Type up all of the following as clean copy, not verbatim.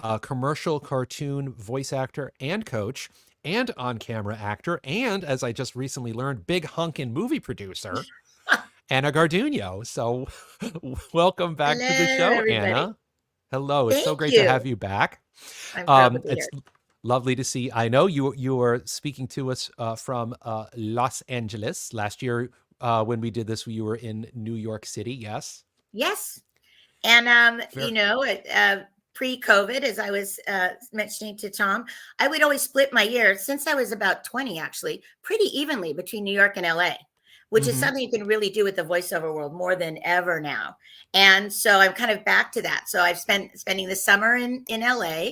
a commercial cartoon voice actor and coach, and on-camera actor, and as I just recently learned, big hunkin' movie producer, Anna Garduno. So welcome back to the Hello, show, everybody. Anna. Hello, it's so Thank great to have you. you back. I'm thrilled to be It's here. lovely to see. I know you were speaking to us from Los Angeles last year. When we did this, you were in New York City. Yes. Yes. And, Very. pre-COVID, as I was mentioning to Tom, I would always split my year since I was about 20, actually, pretty evenly between New York and LA, which is Hmm. something you can really do with the voiceover world more than ever now. And so I'm kind of back to that. So I've spending the summer in LA,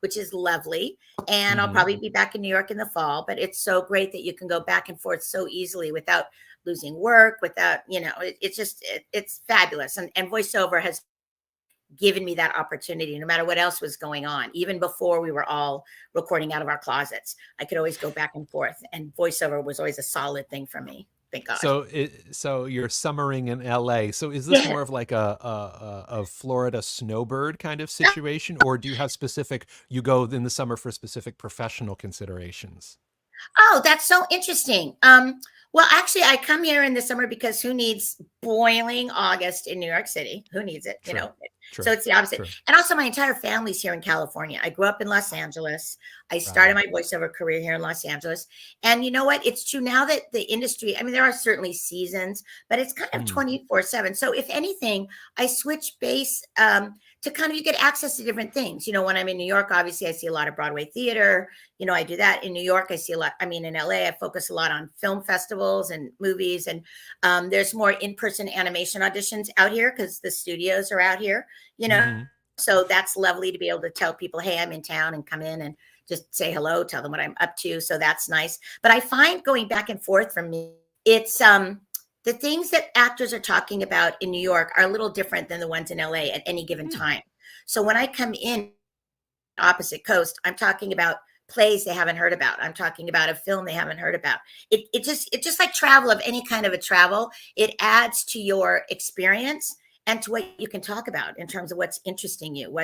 which is lovely. And I'll Hmm. probably be back in New York in the fall. But it's so great that you can go back and forth so easily without losing work, without, it's just, it's fabulous. And voiceover has given me that opportunity no matter what else was going on. Even before we were all recording out of our closets, I could always go back and forth, and voiceover was always a solid thing for me, thank God. So you're summering in LA. So is this Yeah. more of like a Florida snowbird kind of situation, or do you have specific? You go in the summer for specific professional considerations. Oh, that's so interesting. Well, actually, I come here in the summer because who needs boiling August in New York City? Who needs it? True, So true, it's the opposite. true. And also, my entire family's here in California. I grew up in Los Angeles. I started Wow. my voiceover career here in Los Angeles. And you know what? It's true now that the industry, I mean, there are certainly seasons, but it's kind of Mm, 24/7. So if anything, I switch base to kind of, you get access to different things. When I'm in New York, obviously, I see a lot of Broadway theater. I do that. In New York, I see a lot. I mean, in LA, I focus a lot on film festivals and movies. And there's more in-person animation auditions out here because the studios are out here, you know. hmm. So that's lovely to be able to tell people, hey, I'm in town, and come in and just say hello, tell them what I'm up to. So that's nice. But I find going back and forth from me, it's the things that actors are talking about in New York are a little different than the ones in LA at any given Hmm. time. So when I come in opposite coast, I'm talking about plays they haven't heard about. I'm talking about a film they haven't heard about. It just like travel, of any kind of a travel, it adds to your experience and to what you can talk about in terms of what's interesting you,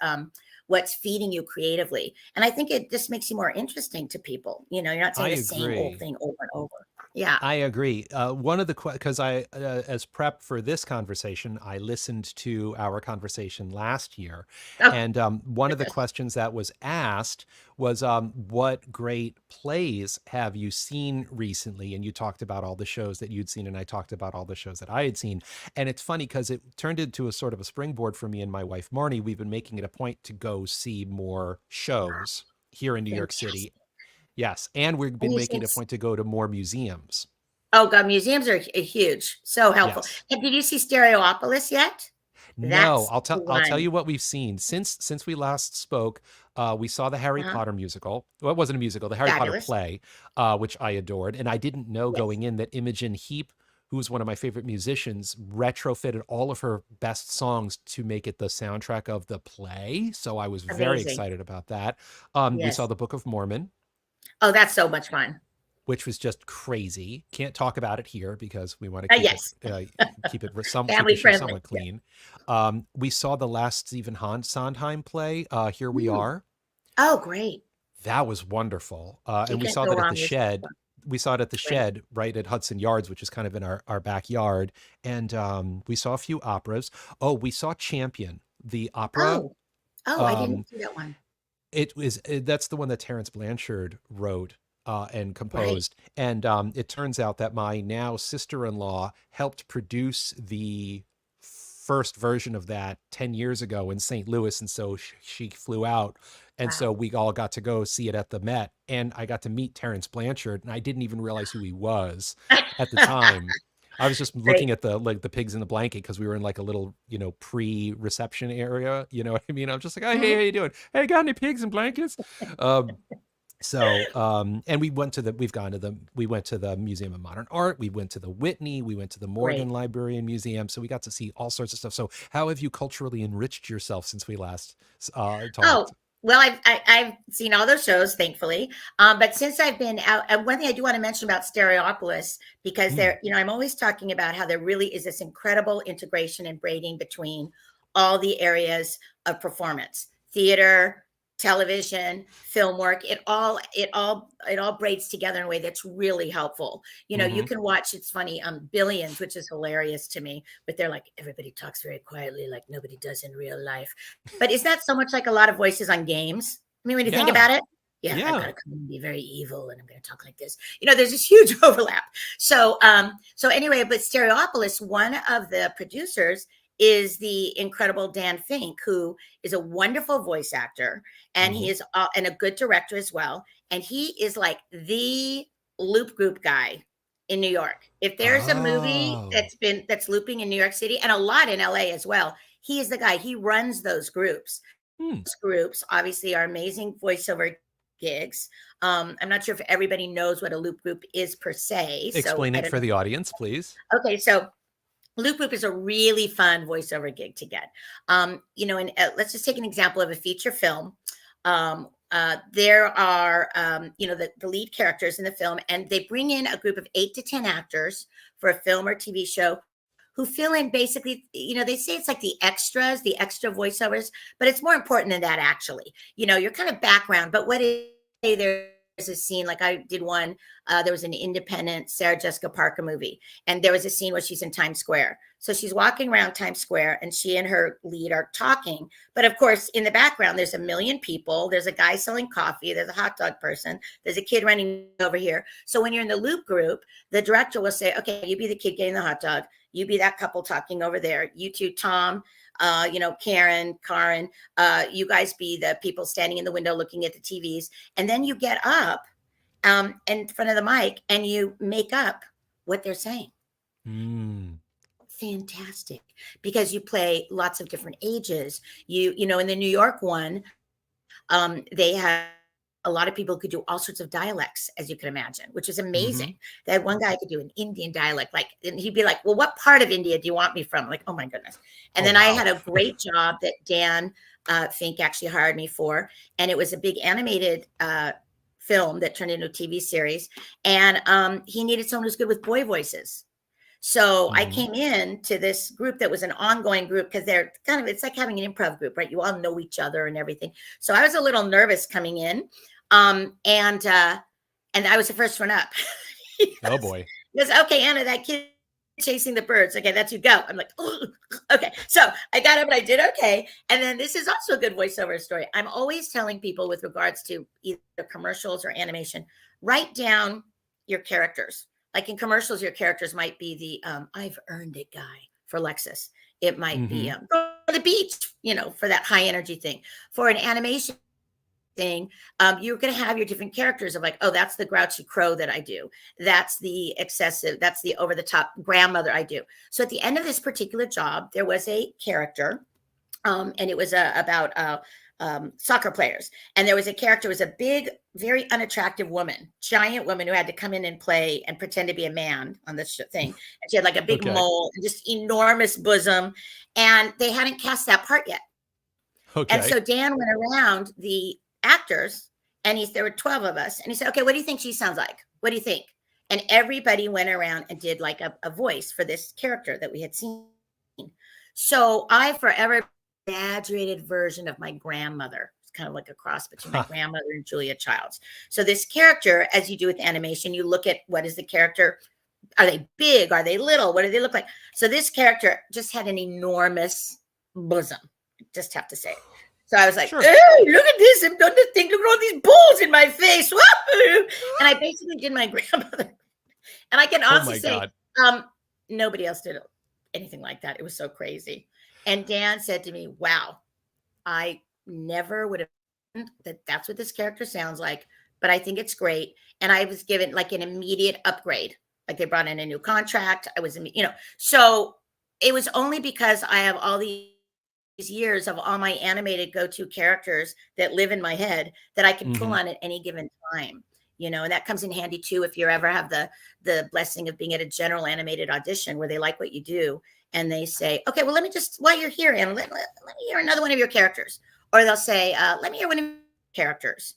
um, what's feeding you creatively. And I think it just makes you more interesting to people. You're not I saying the same old agree. thing over and over. Yeah. I agree. One of the because as prep for this conversation, I listened to our conversation last year, Oh, and one of the goodness. questions that was asked was, "What great plays have you seen recently?" And you talked about all the shows that you'd seen, and I talked about all the shows that I had seen. And it's funny because it turned into a sort of a springboard for me and my wife Marnie. We've been making it a point to go see more shows here in New York City. Fantastic. Yes, and we've And been you making seem it a point to go to more museums. Oh god, museums are huge, so helpful. Yes. And did you see Stereopolis yet? No, That's I'll the I'll tell one. you what we've seen since we last spoke. We saw the Harry Uh-huh. Potter musical. Well, it wasn't a musical, the Harry Potter Fabulous. play, which I adored, and I didn't know Yes. going in that Imogen Heap, who's one of my favorite musicians, retrofitted all of her best songs to make it the soundtrack of the play. So I was very Amazing. excited about that. We saw Yes. the Book of Mormon, Oh, that's so much fun. which was just crazy. Can't talk about it here because we want to Yes. keep the Family show friendly. somewhat Yeah. clean. We saw the last Sondheim play. Here we Mm. are. Oh, great. That was wonderful, You and we can't saw go that at the wrong with Shed. We saw it at the great. Shed right at Hudson Yards, which is kind of in our backyard, and we saw a few operas. Oh, we saw Champion, the opera. Oh. Oh, I Um, didn't see that one. that's the one that Terence Blanchard wrote and Right. composed. And it turns out that my now sister-in-law helped produce the first version of that 10 years ago in St. Louis. And so she flew out. And so Wow. we all got to go see it at the Met. And I got to meet Terence Blanchard, and I didn't even realize who he was at the time. I was just Great. looking at the pigs in the blanket because we were in like a little, pre-reception area. You know what I mean? I'm just like, oh, hey, Mhm. how you doing? Hey, got any pigs and blankets? Um, and we went to the Museum of Modern Art. We went to the Whitney. We went to the Morgan Great. Library and Museum. So we got to see all sorts of stuff. So how have you culturally enriched yourself since we last Oh, talked? well, I've seen all those shows, thankfully. But since I've been out, one thing I do want to mention about Stereopolis, because Mm, I'm always talking about how there really is this incredible integration and braiding between all the areas of performance: theater, television, film work. It all braids together in a way that's really helpful. You Hmm. can watch, it's funny, Billions, which is hilarious to me, but they're like, everybody talks very quietly, like nobody does in real life. But is that so much like a lot of voices on games? I mean, when you think Yeah. about it, yeah, I've got Yeah. to come and be very evil and I'm going to talk like this. There's this huge overlap. So anyway, but Stereopolis, one of the producers is the incredible Dan Fink, who is a wonderful voice actor, and Hmm. he is and a good director as well. And he is like the loop group guy in New York. If there's a movie Oh. that's looping in New York City and a lot in LA as well, he is the guy. He runs those groups. Hmm. Groups obviously are amazing voiceover gigs. I'm not sure if everybody knows what a loop group is per se, so Explain I it don't for know. the audience, please. Okay, so loop group is a really fun voiceover gig to get. And let's just take an example of a feature film. There are, the lead characters in the film, and they bring in a group of 8 to 10 actors for a film or TV show who fill in basically, they say it's like the extras, the extra voiceovers, but it's more important than that, actually. You're kind of background, but there's a scene, like I did one, there was an independent Sarah Jessica Parker movie, and there was a scene where she's in Times Square. So she's walking around Times Square and she and her lead are talking. But of course, in the background, there's a million people. There's a guy selling coffee. There's a hot dog person. There's a kid running over here. So when you're in the loop group, the director will say, okay, you be the kid getting the hot dog. You be that couple talking over there. You two, Tom, Karen, you guys be the people standing in the window looking at the TVs. And then you get up in front of the mic and you make up what they're saying. Mm. Fantastic, because you play lots of different ages. In the New York one, they had a lot of people could do all sorts of dialects, as you can imagine, which is amazing. Hmm. That one guy could do an Indian dialect, like, and he'd be like, well, what part of India do you want me from? Like, oh my goodness. And Oh, then I wow. had a great job that Dan Fink actually hired me for, and it was a big animated film that turned into a TV series, and he needed someone who's good with boy voices. So I Hmm. came in to this group that was an ongoing group, because they're kind of, it's like having an improv group, right? You all know each other and everything. So I was a little nervous coming in. And I was the first one up. he Oh, goes, boy. he goes, okay, Anna, that kid chasing the birds. Okay, that's you, go. I'm like, oh, okay. So I got up and I did okay. And then this is also a good voiceover story. I'm always telling people with regards to either commercials or animation, write down your characters. Like in commercials, your characters might be the I've earned it guy for Lexus. It might be Hmm. go to the beach, for that high energy thing. For an animation thing, you're going to have your different characters of like, oh, that's the grouchy crow that I do. That's the excessive, that's the over the top grandmother I do. So at the end of this particular job, there was a character, and it was about soccer players. And there was a character, was a big, very unattractive woman, giant woman, who had to come in and play and pretend to be a man on this thing. And she had like a big Okay. mole and just enormous bosom. And they hadn't cast that part yet. And Okay. so Dan went around the actors, and there were 12 of us. And he said, okay, what do you think she sounds like? What do you think? And everybody went around and did like a voice for this character that we had seen. So I forever exaggerated version of my grandmother. It's kind of like a cross between my grandmother and Julia Childs. So this character, as you do with animation, you look at what is the character. Are they big? Are they little? What do they look like? So this character just had an enormous bosom. Just have to say it. So I was like, Sure. hey, look at this. I've done this thing. Look at all these balls in my face. Woo-hoo! And I basically did my grandmother. And I can Oh, honestly my say, God. nobody else did anything like that. It was so crazy. And Dan said to me, wow, I never would have that's what this character sounds like, but I think it's great. And I was given like an immediate upgrade. Like they brought in a new contract. I was, so it was only because I have all these years of all my animated go-to characters that live in my head that I can pull Hmm. on at any given time. And that comes in handy too if you ever have the blessing of being at a general animated audition where they like what you do and they say, okay, well, let me just, while you're here, Anna, let me hear another one of your characters. Or they'll say, let me hear one of your characters.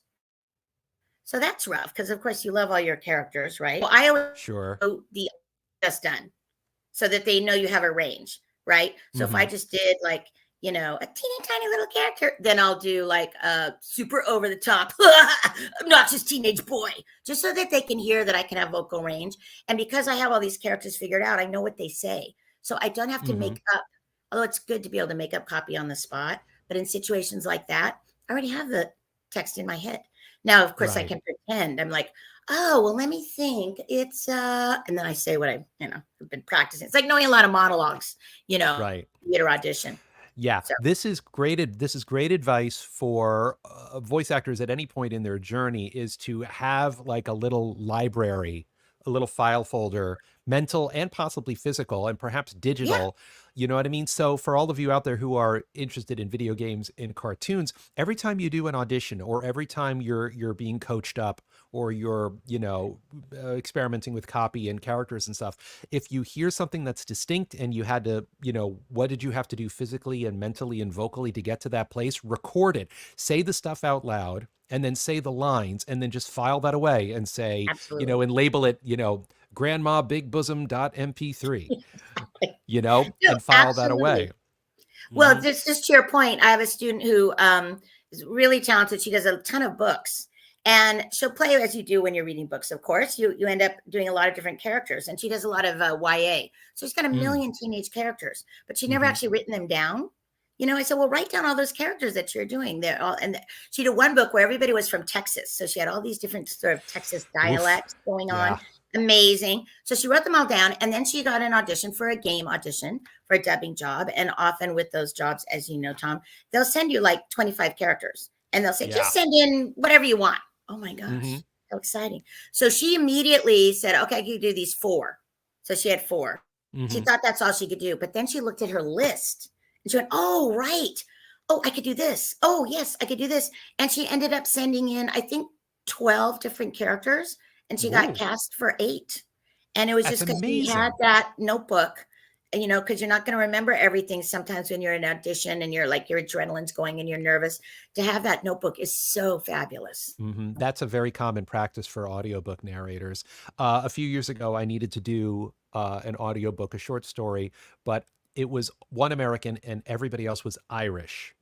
So that's rough because, of course, you love all your characters, right? Well, I always Sure. go the just done so that they know you have a range, right? So if I Hmm. just did like, a teeny tiny little character, then I'll do like a super over the top, obnoxious teenage boy, just so that they can hear that I can have vocal range. And because I have all these characters figured out, I know what they say. So I don't have to Mm-hmm. make up, although it's good to be able to make up copy on the spot. But in situations like that, I already have the text in my head. Now, of course, I Right. can pretend. I'm like, oh, well, let me think. It's and then I say what have been practicing. It's like knowing a lot of monologues, Right. theater audition. Yeah, So this is great advice for voice actors at any point in their journey, is to have like a little library, a little file folder, mental and possibly physical and perhaps yeah, digital. You know what I mean? So for all of you out there who are interested in video games and cartoons, every time you do an audition or every time you're being coached up or you're, experimenting with copy and characters and stuff, if you hear something that's distinct and you had to, what did you have to do physically and mentally and vocally to get to that place? Record it, say the stuff out loud, and then say the lines, and then just file that away and say, absolutely. and label it, grandma big bosom dot mp3, No, and file that away. absolutely. Well, Hmm. just to your point, I have a student who is really talented. She does a ton of books, and she'll play as you do when you're reading books. Of course, you end up doing a lot of different characters, and she does a lot of YA. So she's got a Mm. million teenage characters, but she never Hmm. actually written them down. I said, well, write down all those characters that you're doing. They're all, and she did one book where everybody was from Texas, so she had all these different sort of Texas Oof. dialects going on. Yeah. Amazing. So she wrote them all down, and then she got an audition for a game audition for a dubbing job. And often with those jobs, as you know, Tom, they'll send you like 25 characters and they'll say, Yeah. just send in whatever you want. Oh my Hmm. gosh, how exciting. So she immediately said, okay, I can do these four. So she had four. She Hmm. thought that's all she could do. But then she looked at her list and she went, oh, right. Oh, I could do this. Oh, yes, I could do this. And she ended up sending in, I think, 12 different characters, and she got Whoa. cast for 8. And it was That's just because she had amazing. that notebook, because you're not going to remember everything sometimes when you're in an audition and you're like, your adrenaline's going and you're nervous. To have that notebook is so fabulous. That's a very common practice for audiobook narrators. A few years ago, I needed to do an audiobook, a short story, but it was one American and everybody else was Irish,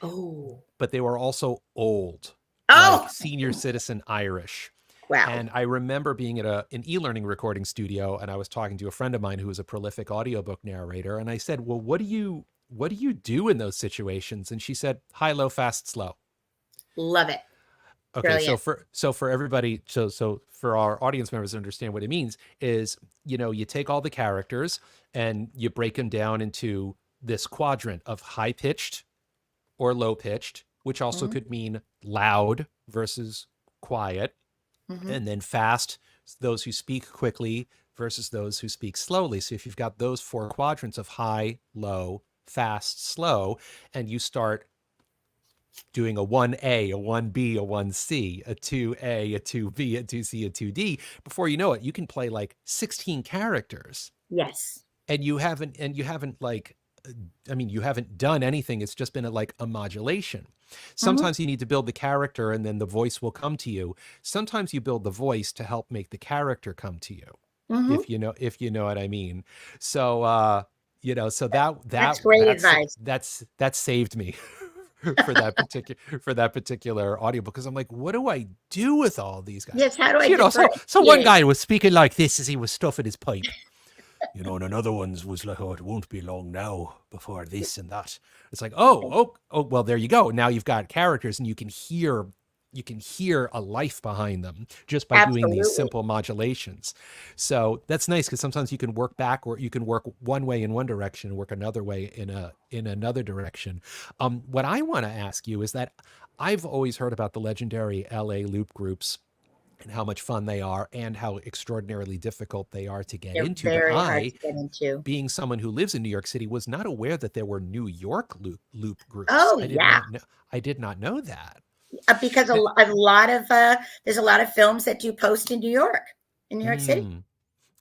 Oh, but they were also old, like oh, senior citizen Irish. wow. And I remember being at an e-learning recording studio, and I was talking to a friend of mine who was a prolific audiobook narrator, and I said, "Well, what do you do in those situations?" And she said, "High, low, fast, slow." Love it. Okay, so Brilliant. for everybody, so for our audience members to understand what it means is, you take all the characters and you break them down into this quadrant of high pitched or low pitched, which also Mm-hmm, could mean loud versus quiet, mm-hmm, and then fast, those who speak quickly versus those who speak slowly. So if you've got those four quadrants of high, low, fast, slow, and you start doing a 1A, a 1B, a 1C, a 2A, a 2B, a 2C, a 2D, before you know it, you can play like 16 characters. yes. And you haven't like, you haven't done anything. It's just been like a modulation. Mm-hmm, Sometimes you need to build the character and then the voice will come to you. Sometimes you build the voice to help make the character come to you. mm-hmm. If you know what I mean. So so That's great advice. that saved me for that particular audiobook, because I'm like, what do I do with all these guys? Yes, how do I So one differentiate? guy was speaking like this as he was stuffing his pipe, and another one's was like, oh, it won't be long now before this and that. It's like, oh, well, there you go. Now you've got characters, and you can hear a life behind them just by doing these Absolutely. simple modulations. So that's nice, because sometimes you can work back, or you can work one way in one direction and work another way in another direction. What I want to ask you is that I've always heard about the legendary LA loop groups and how much fun they are and how extraordinarily difficult they are to get They're into. But very hard I, to get into. being someone who lives in New York City, was not aware that there were New York loop groups. Oh, I did yeah. not know. I did not know that. Because Eh, a lot of there's a lot of films that do post in New York City. Hmm.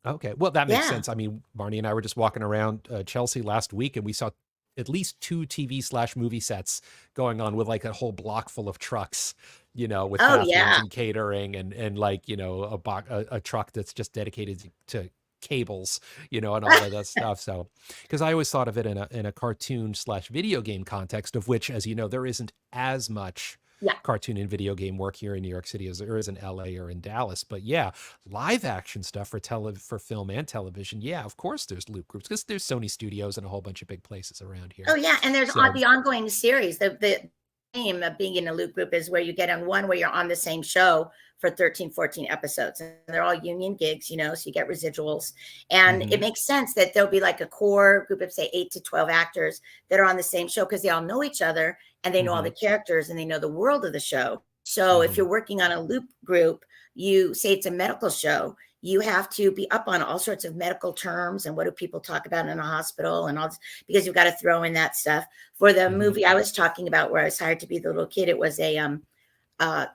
Okay. Well, that makes Yeah. sense. I mean, Marnie and I were just walking around Chelsea last week, and we saw at least two TV/movie sets going on, with like a whole block full of trucks, with Oh bathrooms yeah. and catering, and like, a truck that's just dedicated to cables, and all of that stuff. So, because I always thought of it in a cartoon slash video game context, of which, as you know, there isn't as much Yeah. cartoon and video game work here in New York City as there is in LA or in Dallas. But yeah, live action stuff for film and television. Yeah, of course there's loop groups because there's Sony Studios and a whole bunch of big places around Oh here. yeah, and there's So, the ongoing series. The aim of being in a loop group is where you get on one where you're on the same show for 13, 14 episodes. And they're all union gigs, so you get residuals. And it mhm, makes sense that there'll be like a core group of, say, 8 to 12 actors that are on the same show because they all know each other and they know all the mhm, characters and they know the world of the show. So if mhm. you're working on a loop group, you say it's a medical show, you have to be up on all sorts of medical terms and what do people talk about in a hospital and all this, because you've got to throw in that stuff. For the Mhm. movie I was talking about where I was hired to be the little kid, it was a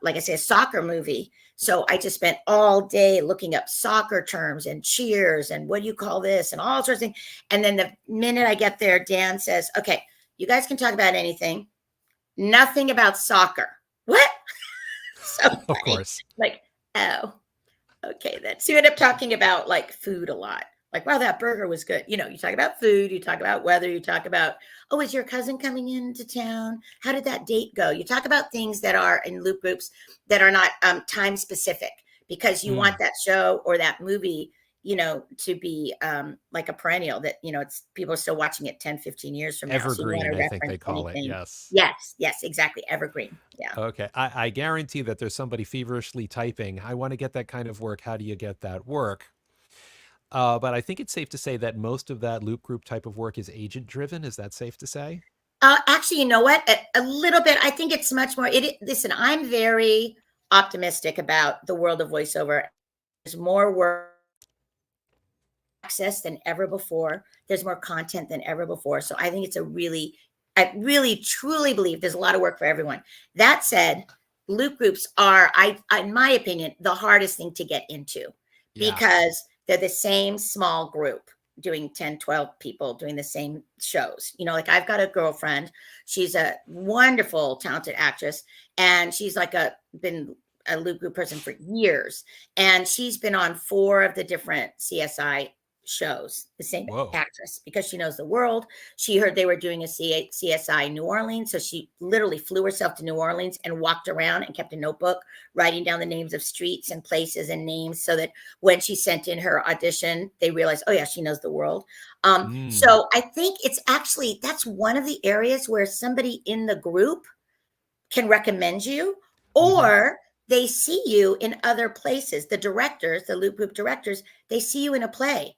like I say, a soccer movie. So I just spent all day looking up soccer terms and cheers and what do you call this and all sorts of things. And then the minute I get there, Dan says, okay, you guys can talk about anything, nothing about soccer. What? So Of funny. course. Like, oh, okay, then. So you end up talking about like food a lot. Like, wow, that burger was good. You talk about food, you talk about weather, you talk about, oh, is your cousin coming into town? How did that date go? You talk about things that are in loop groups that are not time specific because you want Mm. that show or that movie, to be like a perennial that, it's people are still watching it 10, 15 years from now. So you want Evergreen, to I think they reference call it. anything. Yes. Yes, yes, exactly. Evergreen. Yeah. Okay. I guarantee that there's somebody feverishly typing, I want to get that kind of work. How do you get that work? But I think it's safe to say that most of that loop group type of work is agent driven. Is that safe to say? Actually, you know what? A little bit. I think it's much more. Listen, I'm very optimistic about the world of voiceover. There's more work access than ever before. There's more content than ever before. So I think I really truly believe there's a lot of work for everyone. That said, loop groups are, in my opinion, the hardest thing to get into Yeah. because they're the same small group doing 10, 12 people doing the same shows. Like I've got a girlfriend, she's a wonderful, talented actress, and she's like been a loop group person for years. And she's been on 4 of the different CSI shows, the same Whoa. actress, because she knows the world. She heard they were doing a CSI New Orleans. So she literally flew herself to New Orleans and walked around and kept a notebook, writing down the names of streets and places and names so that when she sent in her audition, they realized, oh, yeah, she knows the world. Mm. So I think that's one of the areas where somebody in the group can recommend you, Hmm. or they see you in other places. The directors, the loop group directors, they see you in a play.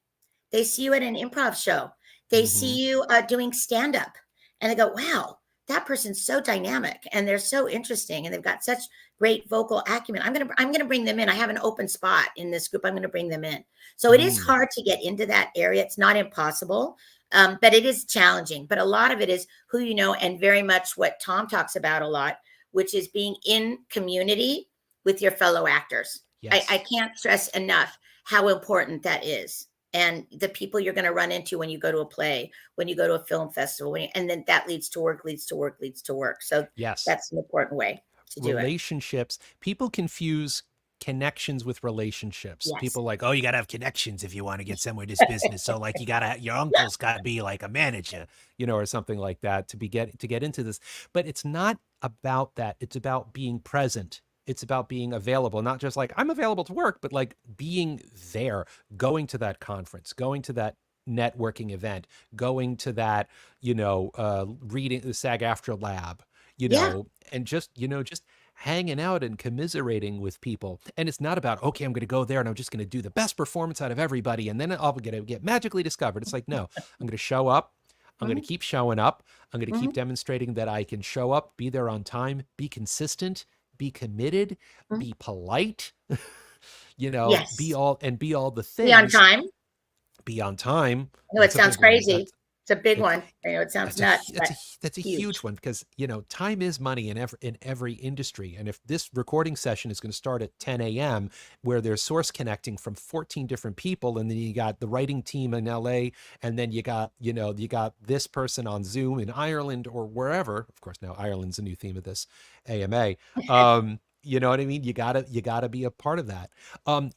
They see you at an improv show. They Hmm. see you doing stand up and they go, wow, that person's so dynamic and they're so interesting and they've got such great vocal acumen. I'm going to bring them in. I have an open spot in this group. I'm going to bring them in. So it is Mm. hard to get into that area. It's not impossible. But it is challenging. But a lot of it is who you know, and very much what Tom talks about a lot, which is being in community with your fellow actors. I Yes. can't stress enough how important that is. And the people you're going to run into when you go to a play, when you go to a film festival, and then that leads to work, leads to work, leads to work. So Yes. that's an important way to do it. Relationships. People confuse connections with relationships. Yes. People like, oh, you gotta have connections if you want to get somewhere in this business. So like you gotta your uncle's gotta be like a manager, or something like that to get into this. But it's not about that. It's about being present. It's about being available, not just like I'm available to work, but like being there, going to that conference, going to that networking event, going to that, reading the SAG aftra lab, Yeah. and just hanging out and commiserating with people. And it's not about, okay, I'm going to go there and I'm just going to do the best performance out of everybody. And then I'm going to get magically discovered. It's like, no, I'm going to show up. I'm going to Hmm. keep showing up. I'm going to keep Hmm. demonstrating that I can show up, be there on time, be consistent, be committed, Hmm. be polite, be Yes. all the Be on things, time. be on time. I know it That's a sounds big one. crazy. It's a big It, one. I know it sounds that's nuts, but a huge huge. one because time is money in every industry. And if this recording session is going to start at 10 a.m. where there's source connecting from 14 different people, and then you got the writing team in LA, and then you got this person on Zoom in Ireland or wherever. Of course, now Ireland's a new theme of this AMA. You know what I mean? You gotta be a part of that.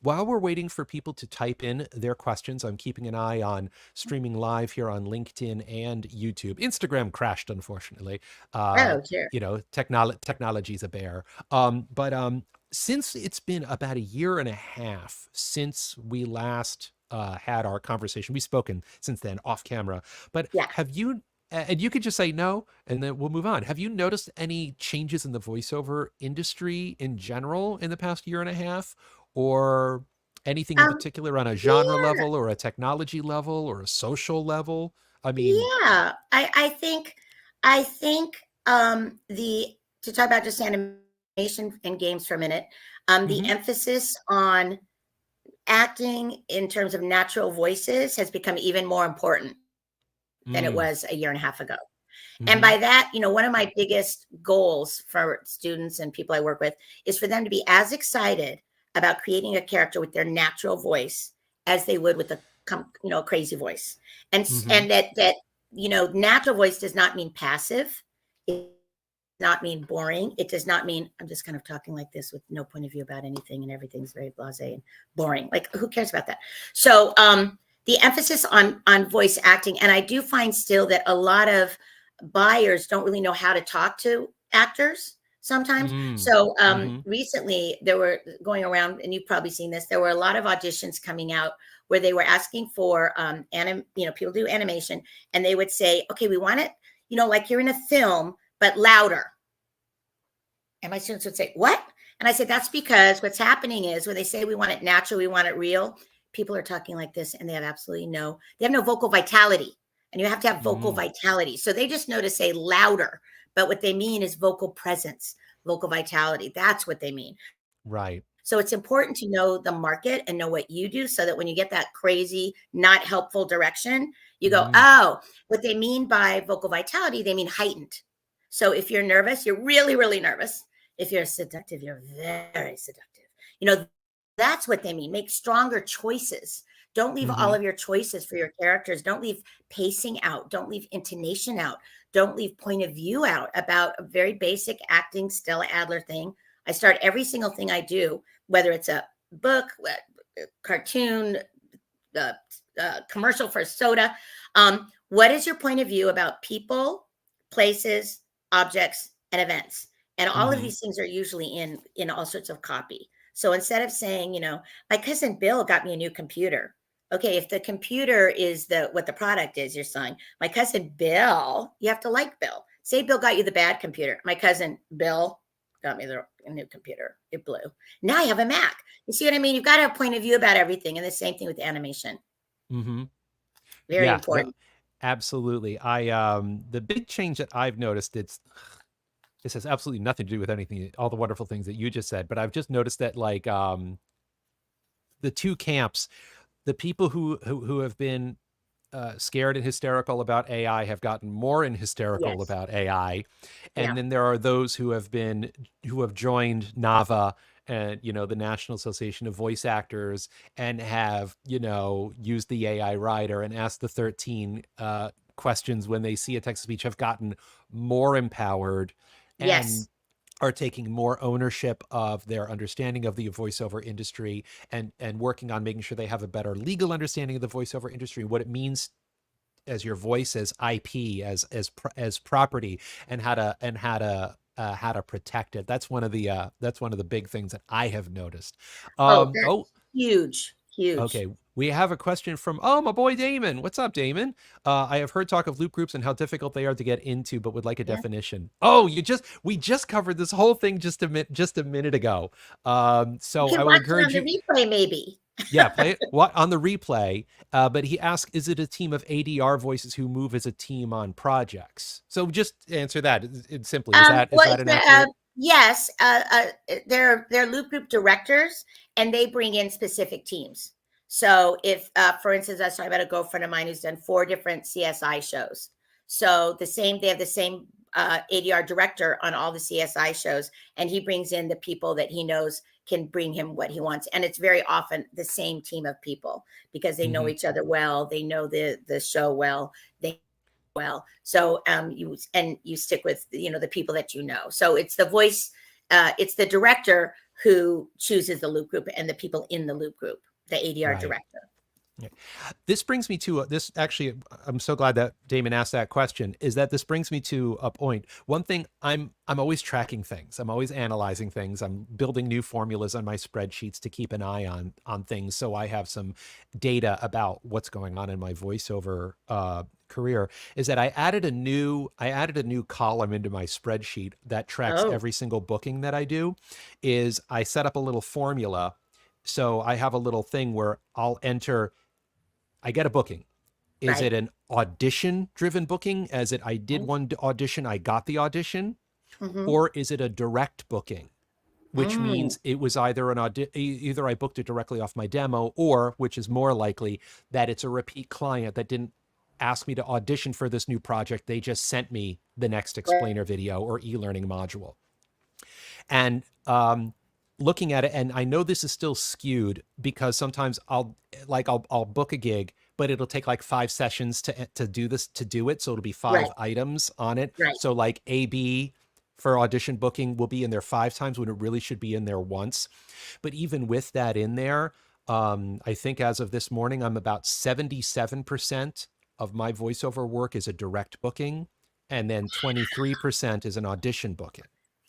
While we're waiting for people to type in their questions, I'm keeping an eye on streaming live here on LinkedIn and YouTube. Instagram crashed, unfortunately. Uh, Oh, dear. Technology's a bear. But since it's been about a year and a half since we last had our conversation, we've spoken since then off camera. But Yeah. have you? And you could just say no, and then we'll move on. Have you noticed any changes in the voiceover industry in general in the past year and a half, or anything in Um, particular on a genre yeah, level or a technology level or a social level? I mean, yeah. I think the to talk about just animation and games for a minute, the hmm emphasis on acting in terms of natural voices has become even more important than it mm, was a year and a half ago. And hmm by that, one of my biggest goals for students and people I work with is for them to be as excited about creating a character with their natural voice as they would with a crazy voice. And hmm and that natural voice does not mean passive. It does not mean boring. It does not mean I'm just kind of talking like this with no point of view about anything and everything's very blasé and boring. Like who cares about that? So the emphasis on voice acting, and I do find still that a lot of buyers don't really know how to talk to actors sometimes. mm, So hmm recently there were going around, and you've probably seen this, there were a lot of auditions coming out where they were asking for people do animation, and they would say, okay, we want it, like you're in a film, but louder. And my students would say, what? And I said, that's because what's happening is when they say we want it natural, we want it real, people are talking like this and they have no vocal vitality. And you have to have vocal mm, vitality. So they just know to say louder, but what they mean is vocal presence, vocal vitality. That's what they mean. right. So it's important to know the market and know what you do so that when you get that crazy, not helpful direction, you go, Mm, oh, what they mean by vocal vitality, they mean heightened. So if you're nervous, you're really, really nervous. If you're seductive, you're very seductive. You know, that's what they mean. Make stronger choices. Don't leave all hmm of your choices for your characters. Don't leave pacing out. Don't leave intonation out. Don't leave point of view out about a very basic acting Stella Adler thing. I start every single thing I do, whether it's a book, a cartoon, the commercial for soda. What is your point of view about people, places, objects, and events? And all of hmm these things are usually in all sorts of copy. So instead of saying, my cousin Bill got me a new computer. Okay, if the computer is the what the product is, you're saying, my cousin Bill, you have to like Bill. Say Bill got you the bad computer. My cousin Bill got me a new computer. It blew. Now I have a Mac. You see what I mean? You've got to have a point of view about everything. And the same thing with animation. hmm Very Yeah, no, important. absolutely. The big change that I've noticed, this has absolutely nothing to do with anything, all the wonderful things that you just said, but I've just noticed that like the two camps, the people who have been scared and hysterical about AI have gotten more and hysterical Yes. about AI, and Yeah. then there are those who have joined NAVA and the National Association of Voice Actors and have used the AI writer and asked the 13 questions when they see a text to speech, have gotten more empowered and Yes. are taking more ownership of their understanding of the voiceover industry and working on making sure they have a better legal understanding of the voiceover industry, what it means as your voice, as IP, as property, and how to protect it. That's one of the big things that I have noticed. Oh, that's Oh, huge. Huge. okay. We have a question from my boy Damon. What's up, Damon? I have heard talk of loop groups and how difficult they are to get into, but would like a Yeah. definition. Oh, we just covered this whole thing just a minute ago. You So can I will watch it encourage on the you. replay, maybe. Yeah, play it what on the replay. But he asked, is it a team of ADR voices who move as a team on projects? So just answer that simply. Is Well, that an uh, accurate? yes, they're loop group directors, and they bring in specific teams. So, if, for instance, I was talking about a girlfriend of mine who's done 4 different CSI shows. So they have the same ADR director on all the CSI shows, and he brings in the people that he knows can bring him what he wants. And it's very often the same team of people because they know hmm each other well, they know the show well, they well. So you stick with the people that you know. So it's the voice it's the director who chooses the loop group and the people in the loop group, the ADR Right. director. Yeah. This brings me to this actually, I'm so glad that Damon asked that question, is that this brings me to a point. One thing, I'm always tracking things. I'm always analyzing things. I'm building new formulas on my spreadsheets to keep an eye on things, so I have some data about what's going on in my voiceover career. Is that I added a new column into my spreadsheet that tracks Oh, every single booking that I do. Is I set up a little formula. So I have a little thing where I'll enter, I get a booking. Is right. it an audition driven booking, as it I did Right. one audition, I got the audition? Mm-hmm. Or is it a direct booking, which Mm, means it was either either I booked it directly off my demo, or, which is more likely, that it's a repeat client that didn't ask me to audition for this new project. They just sent me the next right. explainer video or e-learning module. And looking at it, and I know this is still skewed because sometimes I'll book a gig, but it'll take like 5 sessions to do this, to do it. So it'll be Right. 5 items on it. Right. So like AB for audition booking will be in there 5 times when it really should be in there once. But even with that in there, I think as of this morning, I'm about 77% of my voiceover work is a direct booking, and then 23% is an audition booking.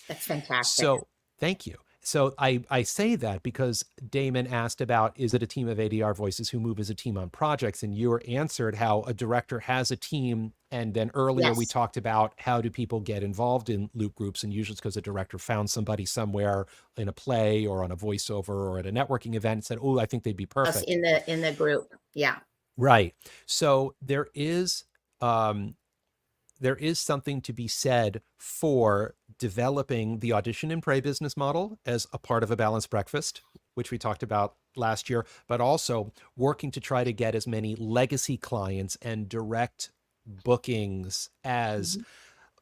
That's fantastic. So thank you. So I say that because Damon asked about, is it a team of ADR voices who move as a team on projects? And you answered how a director has a team. And then earlier we Yes. talked about how do people get involved in loop groups? And usually it's because a director found somebody somewhere in a play or on a voiceover or at a networking event and said, oh, I think they'd be Us perfect. in the group. Yeah. Right. So um, there is something to be said for developing the audition and pray business model as a part of a balanced breakfast, which we talked about last year, but also working to try to get as many legacy clients and direct bookings Mhm.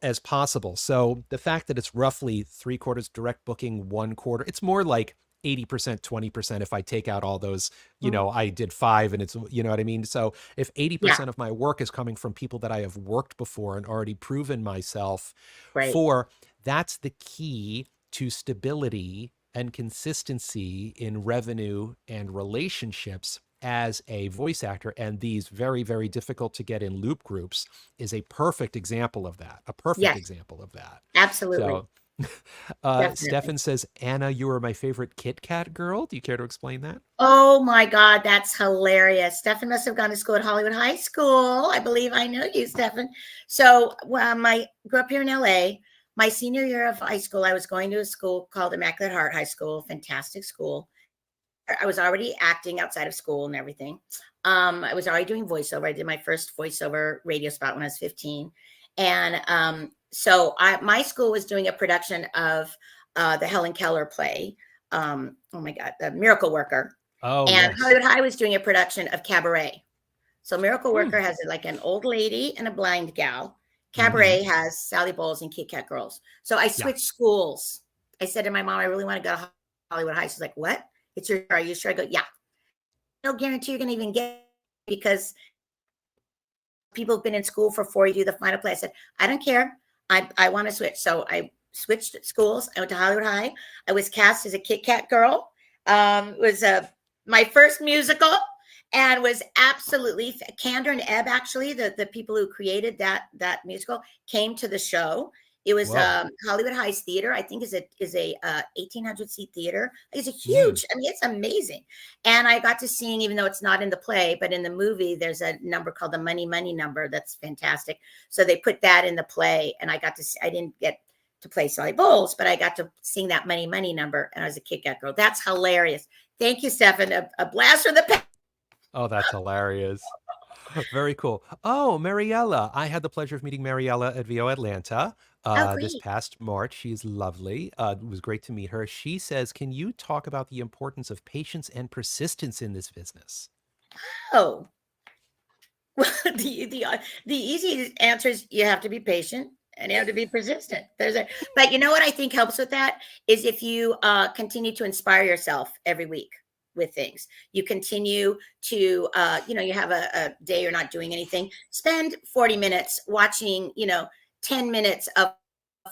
as possible. So the fact that it's roughly 3/4 direct booking, 1/4, it's more like 80%, 20% if I take out all those, Mhm. I did five and it's, you know what I mean? So if Yeah. 80% of my work is coming from people that I have worked before and already proven myself Great. for, that's the key to stability and consistency in revenue and relationships as a voice actor. And these very, very difficult to get in loop groups is a perfect example of that, a perfect Yes. example of that. Absolutely. So Definitely. Stefan says, Anna, you are my favorite Kit Kat girl. Do you care to explain that? Oh my God, that's hilarious. Stefan must have gone to school at Hollywood High School. I believe I know you, Stefan. So, I grew up here in LA. My senior year of high school, I was going to a school called Immaculate Heart High School, fantastic school. I was already acting outside of school and everything. I was already doing voiceover. I did my first voiceover radio spot when I was 15. And my school was doing a production of the Helen Keller play. Oh my God, The Miracle Worker. Oh, And yes. Hollywood High was doing a production of Cabaret. So Miracle Hmm. Worker has like an old lady and a blind gal. Mm-hmm. Cabaret has Sally Bowles and Kit Kat Girls. So I Yeah. switched schools. I said to my mom, I really want to go to Hollywood High. She's like, what? It's your, are you sure? I go, yeah. No guarantee you're going to even get it because people have been in school for 4 years, do the final play. I said, I don't care. I want to switch. So I switched schools. I went to Hollywood High. I was cast as a Kit Kat girl. It was my first musical and was absolutely Candor and Ebb, actually, the people who created that musical came to the show. It was Whoa. Hollywood High's theater. I think is a 1,800 seat theater. It's a Mm. huge. I mean, it's amazing. And I got to sing, even though it's not in the play, but in the movie, there's a number called the Money Money number that's fantastic. So they put that in the play, and I got to. I didn't get to play Sally Bowles, but I got to sing that Money Money number, and I was a Kit Kat girl. That's hilarious. Thank you, Stefan. A blast from the past. Oh, that's hilarious. Very cool. Oh, Mariella. I had the pleasure of meeting Mariella at VO Atlanta Oh, this great. past March. She's lovely. It was great to meet her. She says, can you talk about the importance of patience and persistence in this business? Oh, well, the easy answer is you have to be patient and you have to be persistent. But you know what I think helps with that is if you continue to inspire yourself every week with things. You continue to, you have a day you're not doing anything. Spend 40 minutes watching, 10 minutes of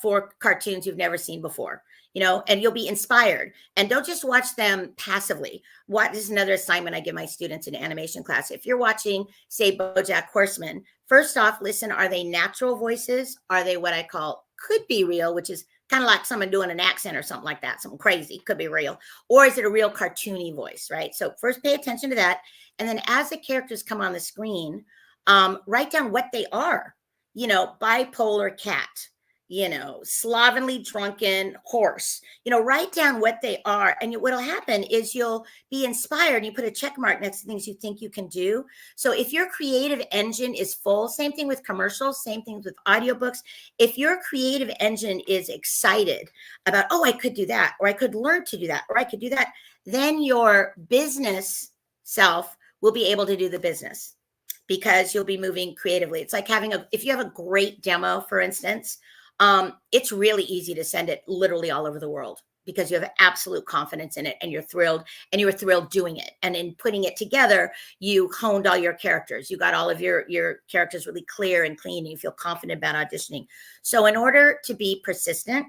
4 cartoons you've never seen before. and you'll be inspired. And don't just watch them passively. What is another assignment I give my students in animation class? If you're watching, say, BoJack Horseman, first off, listen, are they natural voices? Are they what I call could be real, which is kind of like someone doing an accent or something like that, something crazy, could be real. Or is it a real cartoony voice, right? So first pay attention to that. And then as the characters come on the screen, write down what they are, bipolar cat, slovenly drunken horse, write down what they are. And what'll happen is you'll be inspired and you put a check mark next to things you think you can do. So if your creative engine is full, same thing with commercials, same thing with audiobooks. If your creative engine is excited about, oh, I could do that, or I could learn to do that, or I could do that, then your business self will be able to do the business because you'll be moving creatively. It's like if you have a great demo, for instance, it's really easy to send it literally all over the world because you have absolute confidence in it and you're thrilled, and you were thrilled doing it. And in putting it together, you honed all your characters. You got all of your characters really clear and clean, and you feel confident about auditioning. So in order to be persistent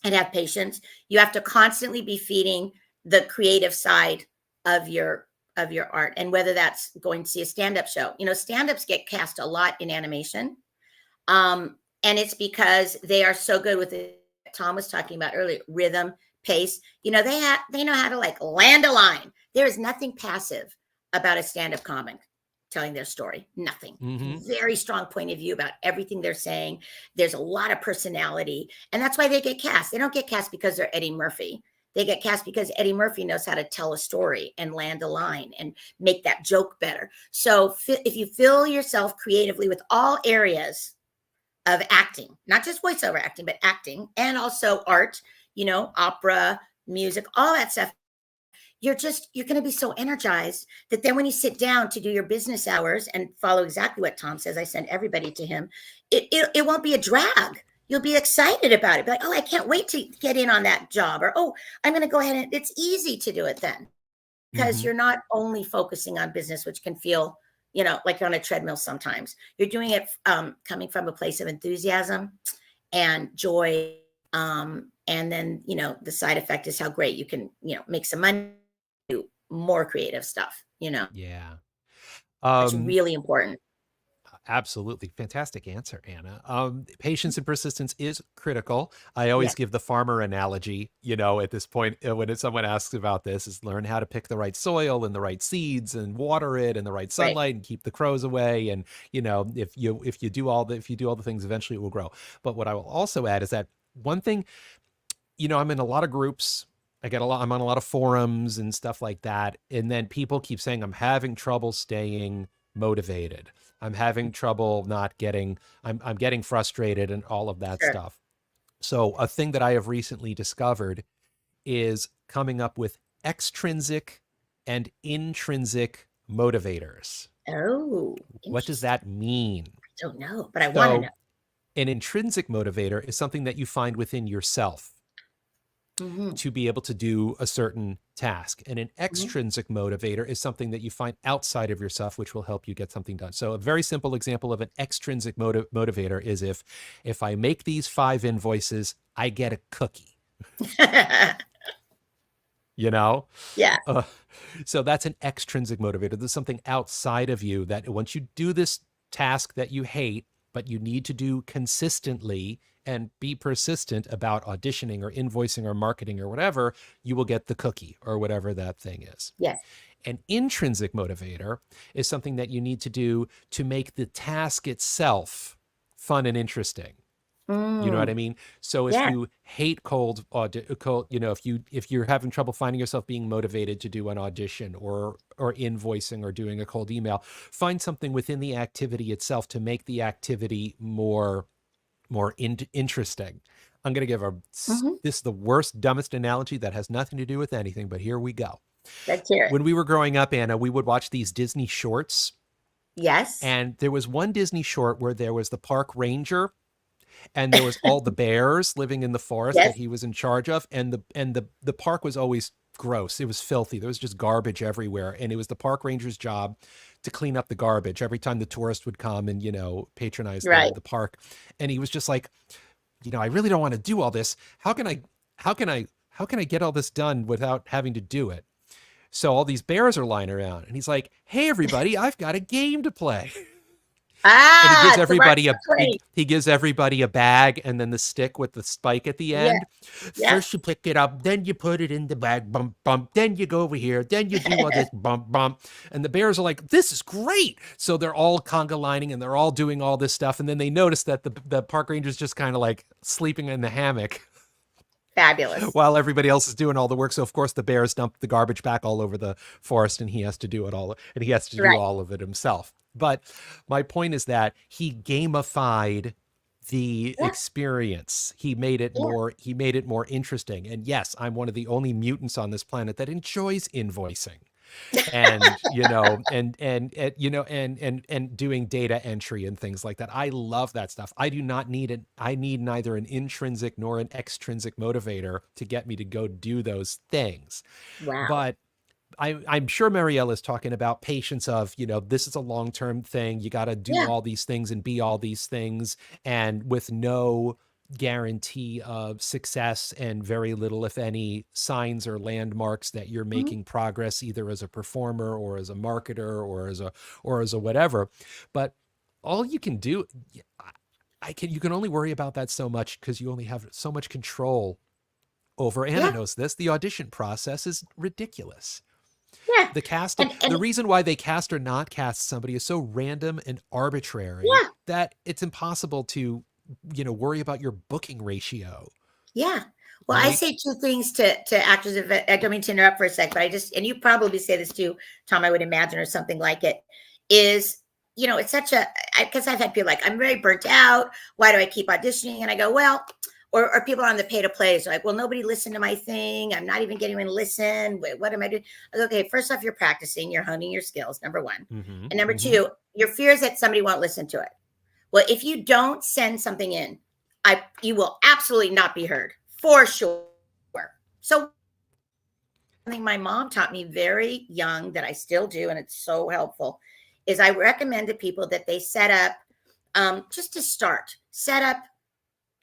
and have patience, you have to constantly be feeding the creative side of your art. And whether that's going to see a stand-up show, stand-ups get cast a lot in animation. And it's because they are so good with it. Tom was talking about earlier, rhythm, pace. They know how to like land a line. There is nothing passive about a stand-up comic telling their story. Nothing. Mm-hmm. Very strong point of view about everything they're saying. There's a lot of personality, and that's why they get cast. They don't get cast because they're Eddie Murphy. They get cast because Eddie Murphy knows how to tell a story and land a line and make that joke better. So if you fill yourself creatively with all areas of acting, not just voiceover acting, but acting, and also art, opera, music, all that stuff, you're going to be so energized that then when you sit down to do your business hours and follow exactly what Tom says, I send everybody to him, it won't be a drag. You'll be excited about it. Be like, oh, I can't wait to get in on that job. Or, oh, I'm going to go ahead and it's easy to do it then because you're not only focusing on business, which can feel, like you're on a treadmill sometimes. You're doing it coming from a place of enthusiasm and joy. And then, the side effect is how great you can, make some money, do more creative stuff, Yeah. It's really important. Absolutely. Fantastic answer, Anna. Patience and persistence is critical. I always Yes. give the farmer analogy, at this point, when someone asks about this, is learn how to pick the right soil and the right seeds and water it and the right Right. sunlight and keep the crows away. And, if you do all the things, eventually it will grow. But what I will also add is that one thing, I'm in a lot of groups. I'm on a lot of forums and stuff like that. And then people keep saying, I'm having trouble staying motivated. I'm having trouble I'm getting frustrated and all of that Sure. stuff. So a thing that I have recently discovered is coming up with extrinsic and intrinsic motivators. Oh, What does interesting. that mean? I don't know, but I want to So know. an intrinsic motivator is something that you find within yourself Mm-hmm. to be able to do a certain task. And an Mm-hmm. extrinsic motivator is something that you find outside of yourself, which will help you get something done. So a very simple example of an extrinsic motivator is if I make these 5 invoices, I get a cookie, you know? Yeah. Uh, so that's an extrinsic motivator. There's something outside of you that once you do this task that you hate, but you need to do consistently and be persistent about auditioning or invoicing or marketing or whatever, you will get the cookie or whatever that thing is. Yes. An intrinsic motivator is something that you need to do to make the task itself fun and interesting. You know what I Mm. mean? So if Yeah. you hate cold, if you're having trouble finding yourself being motivated to do an audition or invoicing or doing a cold email, find something within the activity itself to make the activity more interesting. I'm going to give Mm-hmm. this is the worst, dumbest analogy that has nothing to do with anything, but here we go. Let's hear it. When we were growing up, Anna, we would watch these Disney shorts, Yes. and there was one Disney short where there was the park ranger and there was all the bears living in the forest Yes. that he was in charge of, and the park was always gross. It was filthy. There was just garbage everywhere, and it was the park ranger's job to clean up the garbage every time the tourist would come and patronize Right. the park. And he was just like, I really don't want to do all this. How can I how can I get all this done without having to do it? So all these bears are lying around, and he's like, "Hey, everybody, I've got a game to play." And he gives Ah, to mark everybody the plate. he gives everybody a bag and then the stick with the spike at the Yeah, end. yeah. First you pick it up, then you put it in the bag, bump bump. Then you go over here, then you do all this bump bump. And the bears are like, "This is great!" So they're all conga lining and they're all doing all this stuff. And then they notice that the park ranger's just kind of like sleeping in the hammock Fabulous. while everybody else is doing all the work. So of course the bears dump the garbage back all over the forest, and he has to do it all, and he has to do Right. all of it himself. But my point is that he gamified the Yeah, experience. yeah. He made it more interesting. And yes, I'm one of the only mutants on this planet that enjoys invoicing and and doing data entry and things like that. I love that stuff. I do not need it. I need neither an intrinsic nor an extrinsic motivator to get me to go do those things. Wow. But I'm sure Marielle is talking about patience of, this is a long-term thing. You got to do Yeah. all these things and be all these things, and with no guarantee of success and very little, if any, signs or landmarks that you're Mhm. making progress either as a performer or as a marketer or as a whatever. But all you can do, you can only worry about that so much because you only have so much control over. Anna Yeah, knows this. The audition process is ridiculous. yeah. The casting, And the reason why they cast or not cast somebody is so random and arbitrary yeah, that it's impossible to, worry about your booking ratio, yeah. Well, I right? say two things to actors. If I don't mean to interrupt for a sec, but I just, and you probably say this too, Tom, I would imagine, or something like it, is, it's such a, because I've had people like, I'm very burnt out. Why do I keep auditioning? And I go, well, or people on the pay to plays are like, well, nobody listened to my thing. I'm not even getting anyone to listen. What am I doing? I go, okay, first off, you're practicing, you're honing your skills, number one. Mm-hmm. And number Mm-hmm. two, your fear is that somebody won't listen to it. Well, if you don't send something in, you will absolutely not be heard for sure. So something my mom taught me very young that I still do, and it's so helpful, is I recommend to people that they set up, just to start, set up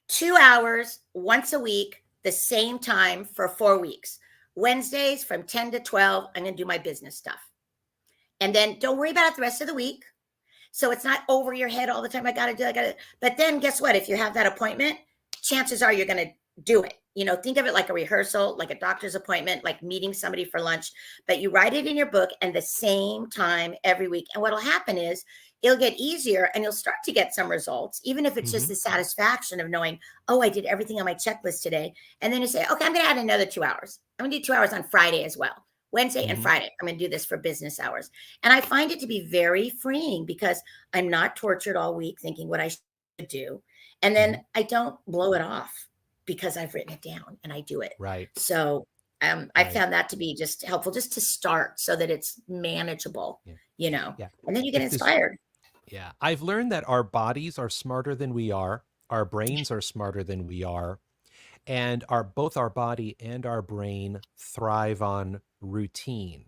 2 hours once a week, the same time for 4 weeks. Wednesdays from 10 to 12, I'm going to do my business stuff. And then don't worry about it the rest of the week. So it's not over your head all the time. I got to. But then guess what? If you have that appointment, chances are you're going to do it. Think of it like a rehearsal, like a doctor's appointment, like meeting somebody for lunch, but you write it in your book and the same time every week. And what'll happen is it'll get easier and you'll start to get some results, even if it's Mm-hmm. just the satisfaction of knowing, oh, I did everything on my checklist today. And then you say, okay, I'm going to add another 2 hours. I'm going to do 2 hours on Friday as well. Wednesday and Mm-hmm. Friday, I'm going to do this for business hours. And I find it to be very freeing because I'm not tortured all week thinking what I should do. And Mm-hmm. then I don't blow it off because I've written it down and I do it. Right. So I Right. found that to be just helpful, just to start so that it's manageable, Yeah. Yeah. and then you get If this inspired. Yeah. I've learned that our bodies are smarter than we are. Our brains are smarter than we are. And both our body and our brain thrive on routine.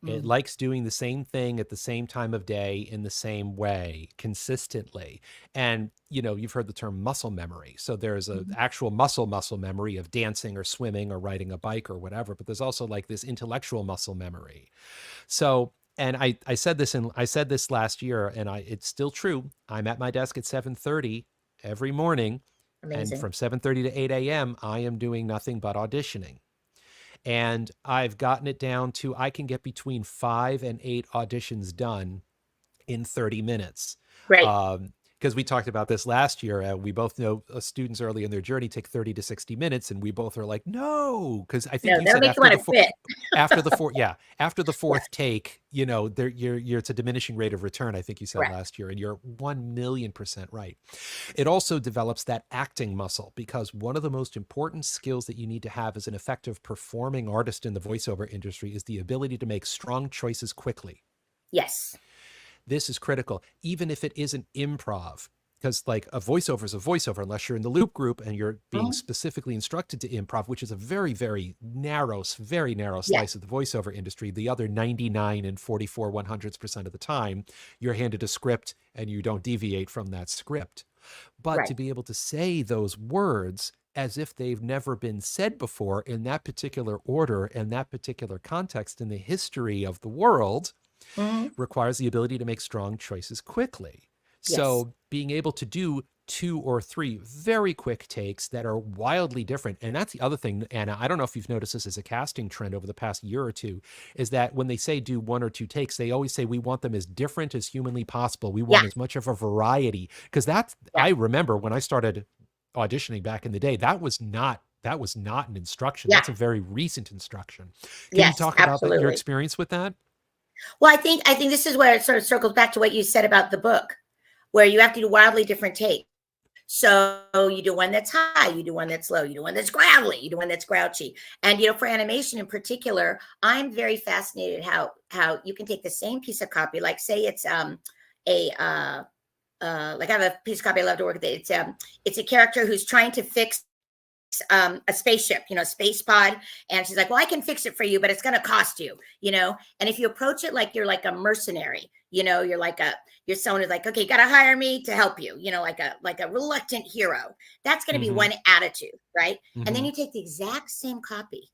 It Mm, likes doing the same thing at the same time of day in the same way consistently. And, you've heard the term muscle memory. So there's an mhm. actual muscle memory of dancing or swimming or riding a bike or whatever, but there's also like this intellectual muscle memory. So, and I said this last year, and it's still true. I'm at my desk at 7:30 every morning, and Amazing. from 7:30 to 8 a.m. I am doing nothing but auditioning. And I've gotten it down to I can get between 5 and 8 auditions done in 30 minutes. Great. Because we talked about this last year. We both know students early in their journey take 30 to 60 minutes, and we both are like, no, because I think No, you that'll said make you want to quit. after the Yeah, fourth take, you're it's a diminishing rate of return. I think you said correct. last year, and you're 1,000,000% right. It also develops that acting muscle because one of the most important skills that you need to have as an effective performing artist in the voiceover industry is the ability to make strong choices quickly. Yes. This is critical, even if it isn't improv. Because like a voiceover is a voiceover, unless you're in the loop group and you're being Mhm. specifically instructed to improv, which is a very, very narrow Yeah. slice of the voiceover industry. The other 99 and 44/100% of the time, you're handed a script and you don't deviate from that script. But to Right. be able to say those words as if they've never been said before in that particular order and that particular context in the history of the world, Hmm. requires the ability to make strong choices quickly. Yes. So being able to do 2 or 3 very quick takes that are wildly different. And that's the other thing, Anna. I don't know if you've noticed this as a casting trend over the past year or two, is that when they say do 1 or 2 takes, they always say we want them as different as humanly possible. We Yeah. want as much of a variety. Because Yeah. I remember when I started auditioning back in the day, that was not an instruction. Yeah. That's a very recent instruction. Can you Yes, talk about that, your absolutely. experience with that? Well, I think this is where it sort of circles back to what you said about the book, where you have to do wildly different takes. So you do one that's high, you do one that's low, you do one that's gravelly, you do one that's grouchy. And for animation in particular, I'm very fascinated how you can take the same piece of copy, like say it's a like I have a piece of copy I love to work with. It's a character who's trying to fix a spaceship, a space pod. And she's like, well, I can fix it for you, but it's going to cost you. And if you approach it like you're like a mercenary, you're someone who's like, okay, you got to hire me to help you, like a reluctant hero. That's going to be Mm-hmm. one attitude. Right. And then Mm-hmm. you take the exact same copy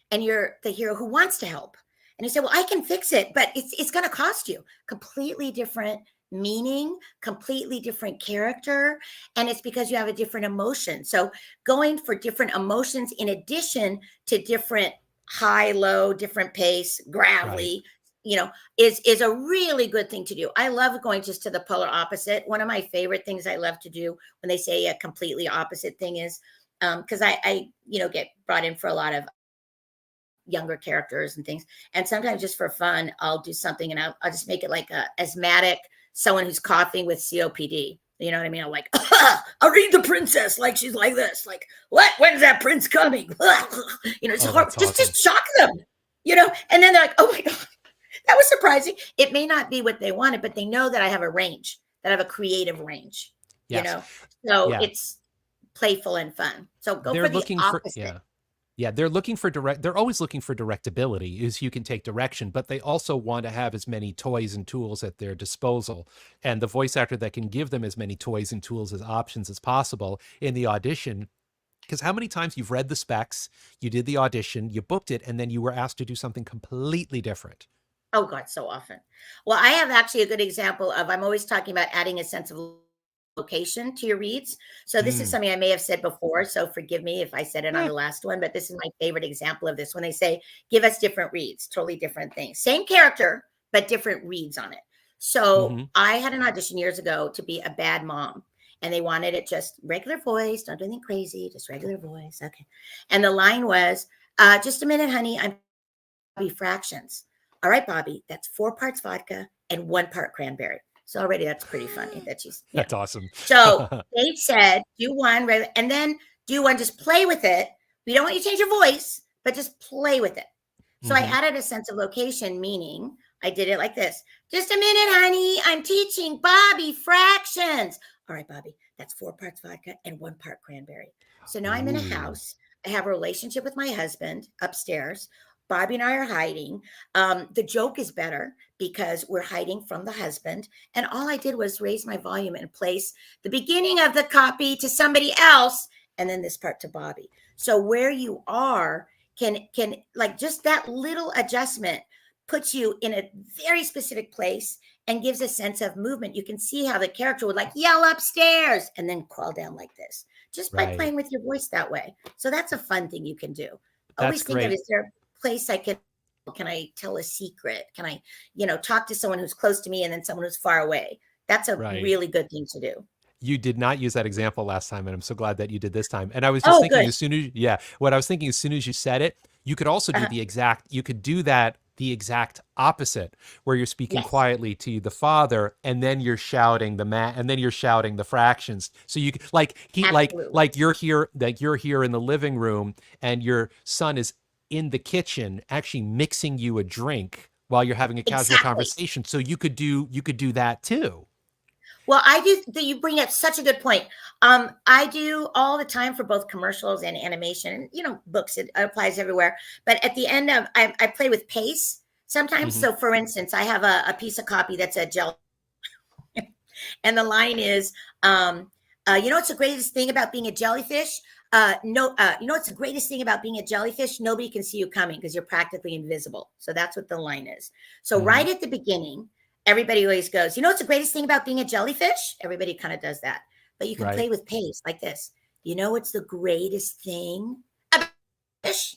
and you're the hero who wants to help. And you say, well, I can fix it, but it's going to cost you. Completely different meaning, completely different character. And it's because you have a different emotion. So going for different emotions in addition to different high, low, different pace, Right. gravelly, is a really good thing to do. I love going just to the polar opposite. One of my favorite things I love to do when they say a completely opposite thing is because I get brought in for a lot of younger characters and things. And sometimes just for fun, I'll do something and I'll just make it like a asthmatic, someone who's coughing with COPD. You know what I mean? I'm like, I'll read the princess like she's like this. Like, what? When's that prince coming? It's Oh, hard. that's awesome. Just shock them. And then they're like, oh my God, that was surprising. It may not be what they wanted, but they know that I have a range, that I have a creative range, you Yes. know? So Yeah. it's playful and fun. So go They're for the looking for, opposite. yeah. Yeah, they're always looking for directability, is you can take direction, but they also want to have as many toys and tools at their disposal. And the voice actor that can give them as many toys and tools as options as possible in the audition. Because how many times you've read the specs, you did the audition, you booked it, and then you were asked to do something completely different. Oh God, so often. Well, I have actually a good example of I'm always talking about adding a sense of location to your reads. So this is Mm. something I may have said before, so forgive me if I said it on Eh. the last one, but this is my favorite example of this when they say give us different reads, totally different things. Same character, but different reads on it. So Mm-hmm. I had an audition years ago to be a bad mom. And they wanted it just regular voice, don't do anything crazy, just regular voice. Okay. And the line was, just a minute, honey. I'm Bobby fractions. All right, Bobby, that's 4 parts vodka and 1 part cranberry. So already that's pretty funny that she's. That's awesome. So they said, do one, and then do one, just play with it. We don't want you to change your voice, but just play with it. So I Hmm. added a sense of location, meaning I did it like this. Just a minute, honey. I'm teaching Bobby fractions. All right, Bobby, that's 4 parts vodka and 1 part cranberry. So now I'm in a Ooh. house. I have a relationship with my husband upstairs. Bobby and I are hiding. The joke is better because we're hiding from the husband. And all I did was raise my volume and place the beginning of the copy to somebody else and then this part to Bobby. So where you are can like just that little adjustment puts you in a very specific place and gives a sense of movement. You can see how the character would like yell upstairs and then crawl down like this just by Right. playing with your voice that way. So that's a fun thing you can do. That's Always think of, great. is there a place can I tell a secret? Can I, talk to someone who's close to me and then someone who's far away? That's a Right. really good thing to do. You did not use that example last time, and I'm so glad that you did this time. And I was just Oh, thinking good. as soon as, yeah, what I was thinking as soon as you said it, you could also do Uh-huh. you could do that the exact opposite, where you're speaking Yes, quietly to the father, and then you're shouting and then you're shouting the fractions. So you absolutely. like you're here in the living room, and your son is in the kitchen actually mixing you a drink while you're having a casual Exactly. conversation. So you could do that too. Well, I do. You bring up such a good point. I do all the time for both commercials and animation. Books. It applies everywhere. But at the end of, I play with pace sometimes. Hmm. So, for instance, I have a piece of copy that's a gel, and the line is, what's the greatest thing about being a jellyfish? No, you know what's the greatest thing about being a jellyfish? Nobody can see you coming because you're practically invisible. So that's what the line is. So Mm-hmm. right at the beginning, everybody always goes, you know what's the greatest thing about being a jellyfish? Everybody kind of does that. But you can Right. play with pace like this. You know what's the greatest thing about fish?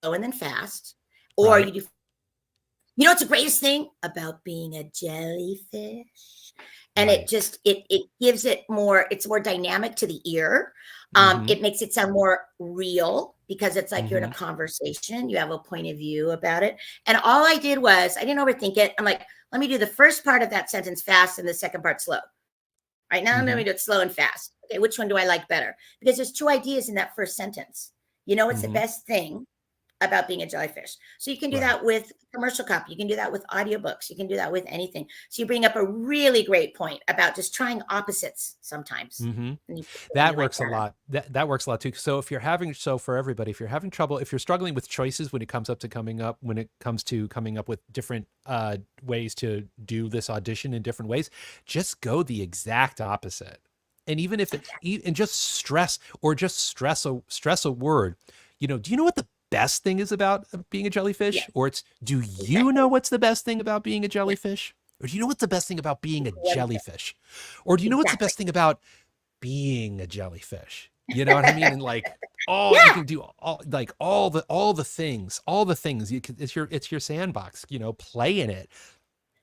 Slow and then fast. Or Right. you do, you know what's the greatest thing about being a jellyfish? And Right. it gives it more, it's more dynamic to the ear. Mm-hmm. It makes it sound more real because it's like you're in Mm-hmm. a conversation, you have a point of view about it. And all I did was I didn't overthink it. I'm like, let me do the first part of that sentence fast and the second part slow. Right now, let Mm-hmm. me do it slow and fast. Okay, which one do I like better? Because there's two ideas in that first sentence. You know, it's the Mm-hmm. best thing about being a jellyfish. So you can do Right. that with commercial copy. You can do that with audiobooks. You can do that with anything. So you bring up a really great point about just trying opposites sometimes. Mm-hmm. And you That like works a that. lot. That works a lot too. So if you're having, so for everybody, if you're having trouble, if you're struggling with choices when it comes up to coming up, when it comes to coming up with different ways to do this audition in different ways, just go the exact opposite. And even if it, and just stress, or just stress a word. Do you know what the best thing is about being a Yeah, jellyfish? Or it's, do you know exactly. what's the best thing about being a Yeah, jellyfish? Or do you know what's the best thing about being a what is it? jellyfish? Or do you know what's the Exactly. best thing about being a jellyfish? You know what I mean? And like, oh, you Yeah. can do all the things you can, it's your sandbox, play in it.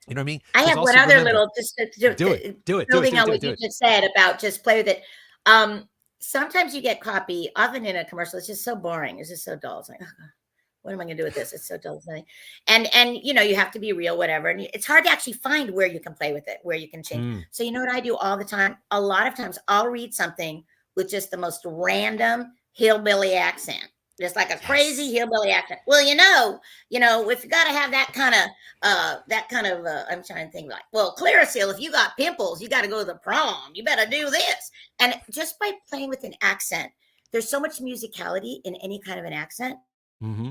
You know what I mean? I Because have one also other remember, little, just do it, do it, do it, building do it, on do it, what do you it. just said about just play with it. Um, Sometimes you get copy, often in a commercial, it's just so boring. It's just so dull. It's like, oh, what am I going to do with this? It's so dull. And you have to be real, whatever. And it's hard to actually find where you can play with it, where you can change. Mm, So you know what I do all the time? A lot of times I'll read something with just the most random hillbilly accent, just like a crazy yes. hillbilly accent. Well, if you got to have I'm trying to think like, well, Clarisil, if you got pimples, you got to go to the prom. You better do this. And just by playing with an accent, there's so much musicality in any kind of an accent. Mm-hmm.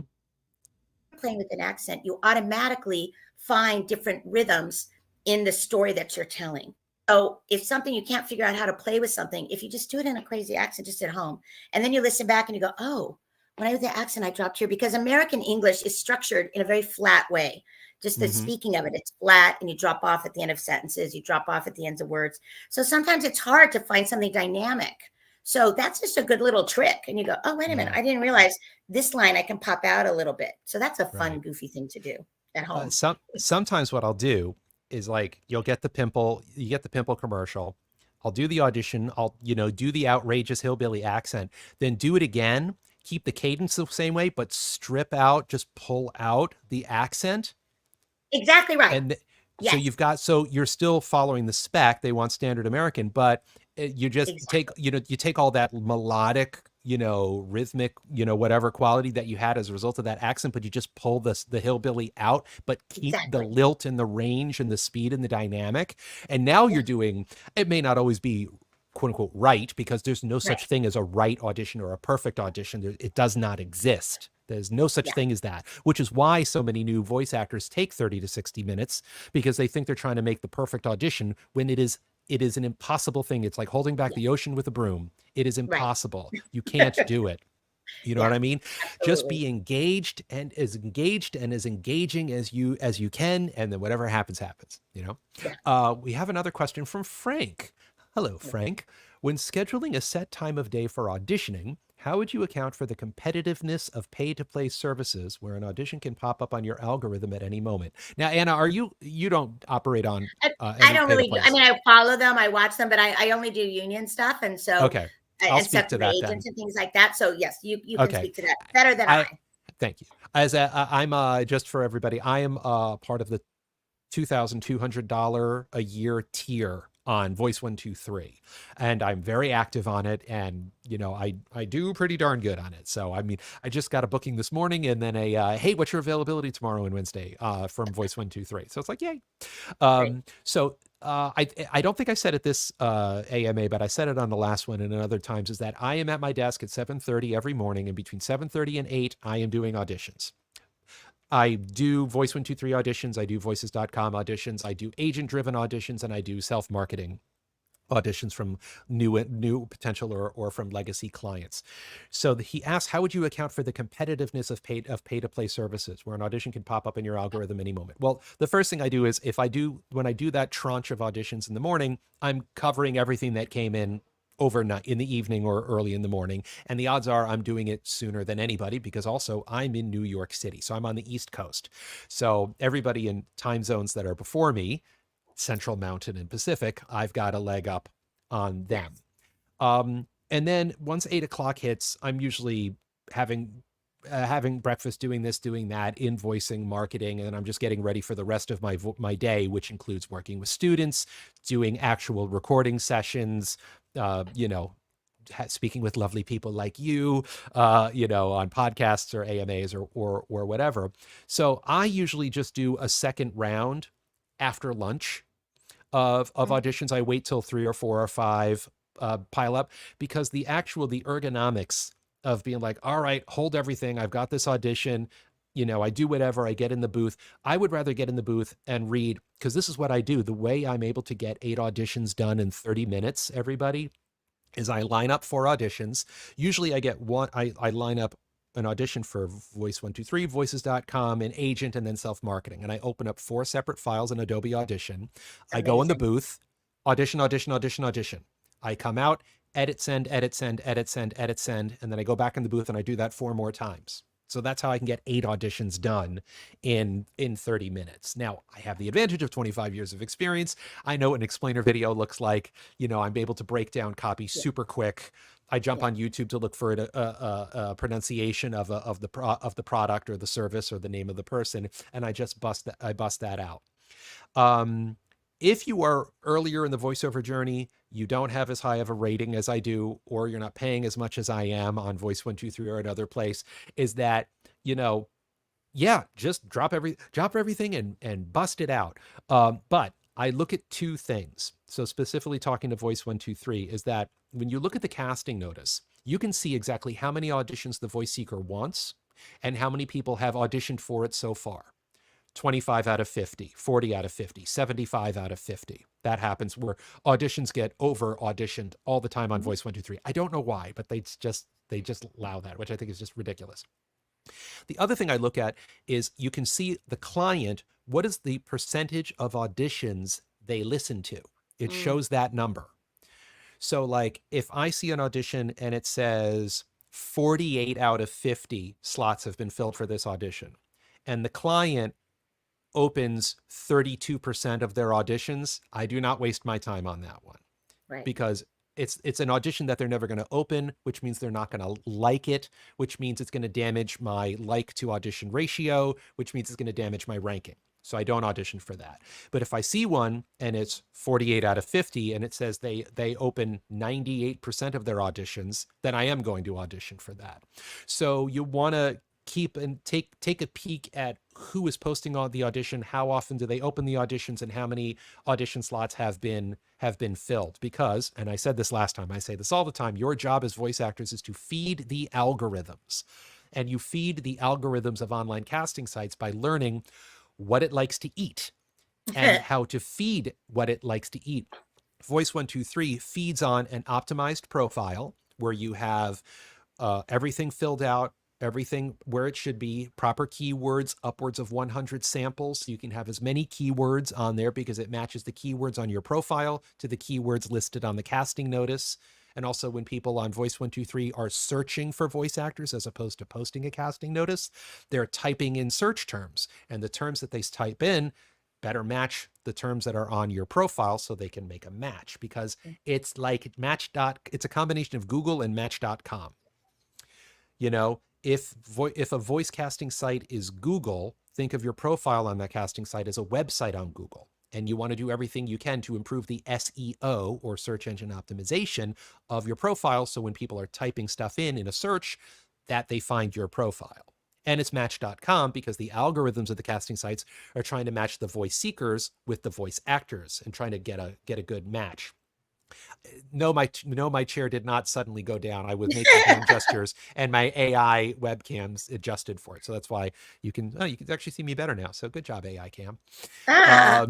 Playing with an accent, you automatically find different rhythms in the story that you're telling. So if something you can't figure out how to play with something, if you just do it in a crazy accent just at home, and then you listen back and you go, oh, when I do the accent, I dropped here because American English is structured in a very flat way. Just the Mm-hmm. speaking of it, it's flat and you drop off at the end of sentences, you drop off at the ends of words. So sometimes it's hard to find something dynamic. So that's just a good little trick. And you go, oh, wait a minute, Yeah. I didn't realize this line I can pop out a little bit. So that's a fun, Right. goofy thing to do at home. Sometimes what I'll do is, like, you get the pimple commercial. I'll do the audition. I'll, do the outrageous hillbilly accent, then do it again. Keep the cadence the same way, but strip out, just pull out the accent. Exactly right. And so Yes, you're still following the spec. They want standard American, but you just take, exactly. you take all that melodic, rhythmic, whatever quality that you had as a result of that accent, but you just pull the hillbilly out, but keep the Exactly. lilt and the range and the speed and the dynamic. And now Yeah, you're doing, it may not always be quote unquote right, because there's no right. such thing as a right audition or a perfect audition. It does not exist. There's no such Yeah, thing as that, which is why so many new voice actors take 30 to 60 minutes, because they think they're trying to make the perfect audition when it is an impossible thing. It's like holding back yeah, the ocean with a broom. It is right. impossible. You can't do it. You know what Yeah, I mean? Just absolutely. be engaged and as engaging as you can, and then whatever happens, happens. Yeah. We have another question from Frank. Hello, Yeah. Frank. When scheduling a set time of day for auditioning, how would you account for the competitiveness of pay-to-play services where an audition can pop up on your algorithm at any moment? Now, Anna, you don't operate on I any don't really do, I pay-to-plays? mean, I follow them, I watch them, but I only do union stuff. And so, Okay, I'll and stuff speak to through that then. agents and things like that. So yes, you can Okay, speak to that better than I I. thank you. I'm just for everybody, I am part of the $2,200 a year tier on Voice 123, and I'm very active on it, and I do pretty darn good on it. So I mean, I just got a booking this morning, and then a hey, what's your availability tomorrow and Wednesday from Voice 123. So it's like, yay. Great. I don't think I said it this AMA, but I said it on the last one and in other times, is that I am at my desk at 7:30 every morning, and between 7:30 and 8 I am doing auditions. I do Voice 123 auditions, I do voices.com auditions, I do agent driven auditions, and I do self marketing auditions from new potential or from legacy clients. So he asked, how would you account for the competitiveness of pay to play services where an audition can pop up in your algorithm any moment? Well, the first thing I do is when I do that tranche of auditions in the morning, I'm covering everything that came in overnight, in the evening or early in the morning. And the odds are I'm doing it sooner than anybody because also I'm in New York City. So I'm on the East Coast. So everybody in time zones that are before me, Central, Mountain, and Pacific, I've got a leg up on them. Yes. And then once 8 o'clock hits, I'm usually having breakfast, doing this, doing that, invoicing, marketing, and I'm just getting ready for the rest of my day, which includes working with students, doing actual recording sessions, you know, speaking with lovely people like you, you know, on podcasts or AMAs or whatever. So I usually just do a second round after lunch of Mhm. auditions. I wait till 3 or 4 or 5 pile up because the ergonomics of being like, all right, hold everything. I've got this audition. You know, I do whatever. I get in the booth. I would rather get in the booth and read because this is what I do. The way I'm able to get 8 auditions done in 30 minutes, everybody, is I line up 4 auditions. Usually I get one, I line up an audition for Voice123, voices.com, an agent, and then self-marketing. And I open up 4 separate files in Adobe Audition. I go in the Amazing. booth, audition, audition, audition, audition. I come out, edit, send, edit, send, edit, send, edit, send, and then I go back in the booth and I do that 4 more times. So that's how I can get 8 auditions done in 30 minutes. Now, I have the advantage of 25 years of experience. I know what an explainer video looks like. You know, I'm able to break down copy Yeah. super quick. I jump Yeah. on YouTube to look for a pronunciation of the product or the service or the name of the person, and I bust that out. Um, if you are earlier in the voiceover journey, you don't have as high of a rating as I do, or you're not paying as much as I am on Voice123 or another place, is that, you know, yeah, just drop everything and bust it out. But I look at 2 things. So specifically talking to Voice123 is that when you look at the casting notice, you can see exactly how many auditions the voice seeker wants and how many people have auditioned for it so far. 25 out of 50, 40 out of 50, 75 out of 50. That happens where auditions get over auditioned all the time on Mhm. Voice123. I don't know why, but they just allow that, which I think is just ridiculous. The other thing I look at is you can see the client, what is the percentage of auditions they listen to? It Mm. shows that number. So, like, if I see an audition and it says 48 out of 50 slots have been filled for this audition, and the client opens 32% of their auditions, I do not waste my time on that one Right. because it's an audition that they're never going to open, which means they're not going to like it, which means it's going to damage my like to audition ratio, which means it's going to damage my ranking. So I don't audition for that. But if I see one and it's 48 out of 50 and it says they open 98% of their auditions, then I am going to audition for that. So you want to keep and take a peek at who is posting on the audition, how often do they open the auditions, and how many audition slots have been filled. Because, and I said this last time, I say this all the time, your job as voice actors is to feed the algorithms. And you feed the algorithms of online casting sites by learning what it likes to eat and how to feed what it likes to eat. Voice123 feeds on an optimized profile where you have everything filled out, everything where it should be, proper keywords, upwards of 100 samples. So you can have as many keywords on there because it matches the keywords on your profile to the keywords listed on the casting notice. And also, when people on Voice123 are searching for voice actors as opposed to posting a casting notice, they're typing in search terms. And the terms that they type in better match the terms that are on your profile so they can make a match because it's like it's a combination of Google and Match.com. You know, if a voice casting site is Google, think of your profile on that casting site as a website on Google. And you want to do everything you can to improve the SEO or search engine optimization of your profile. So when people are typing stuff in a search, that they find your profile. And it's match.com because the algorithms of the casting sites are trying to match the voice seekers with the voice actors and trying to get a good match. No, my chair did not suddenly go down. I was making hand gestures, and my AI webcams adjusted for it. So that's why you can actually see me better now. So good job, AI cam. Ah,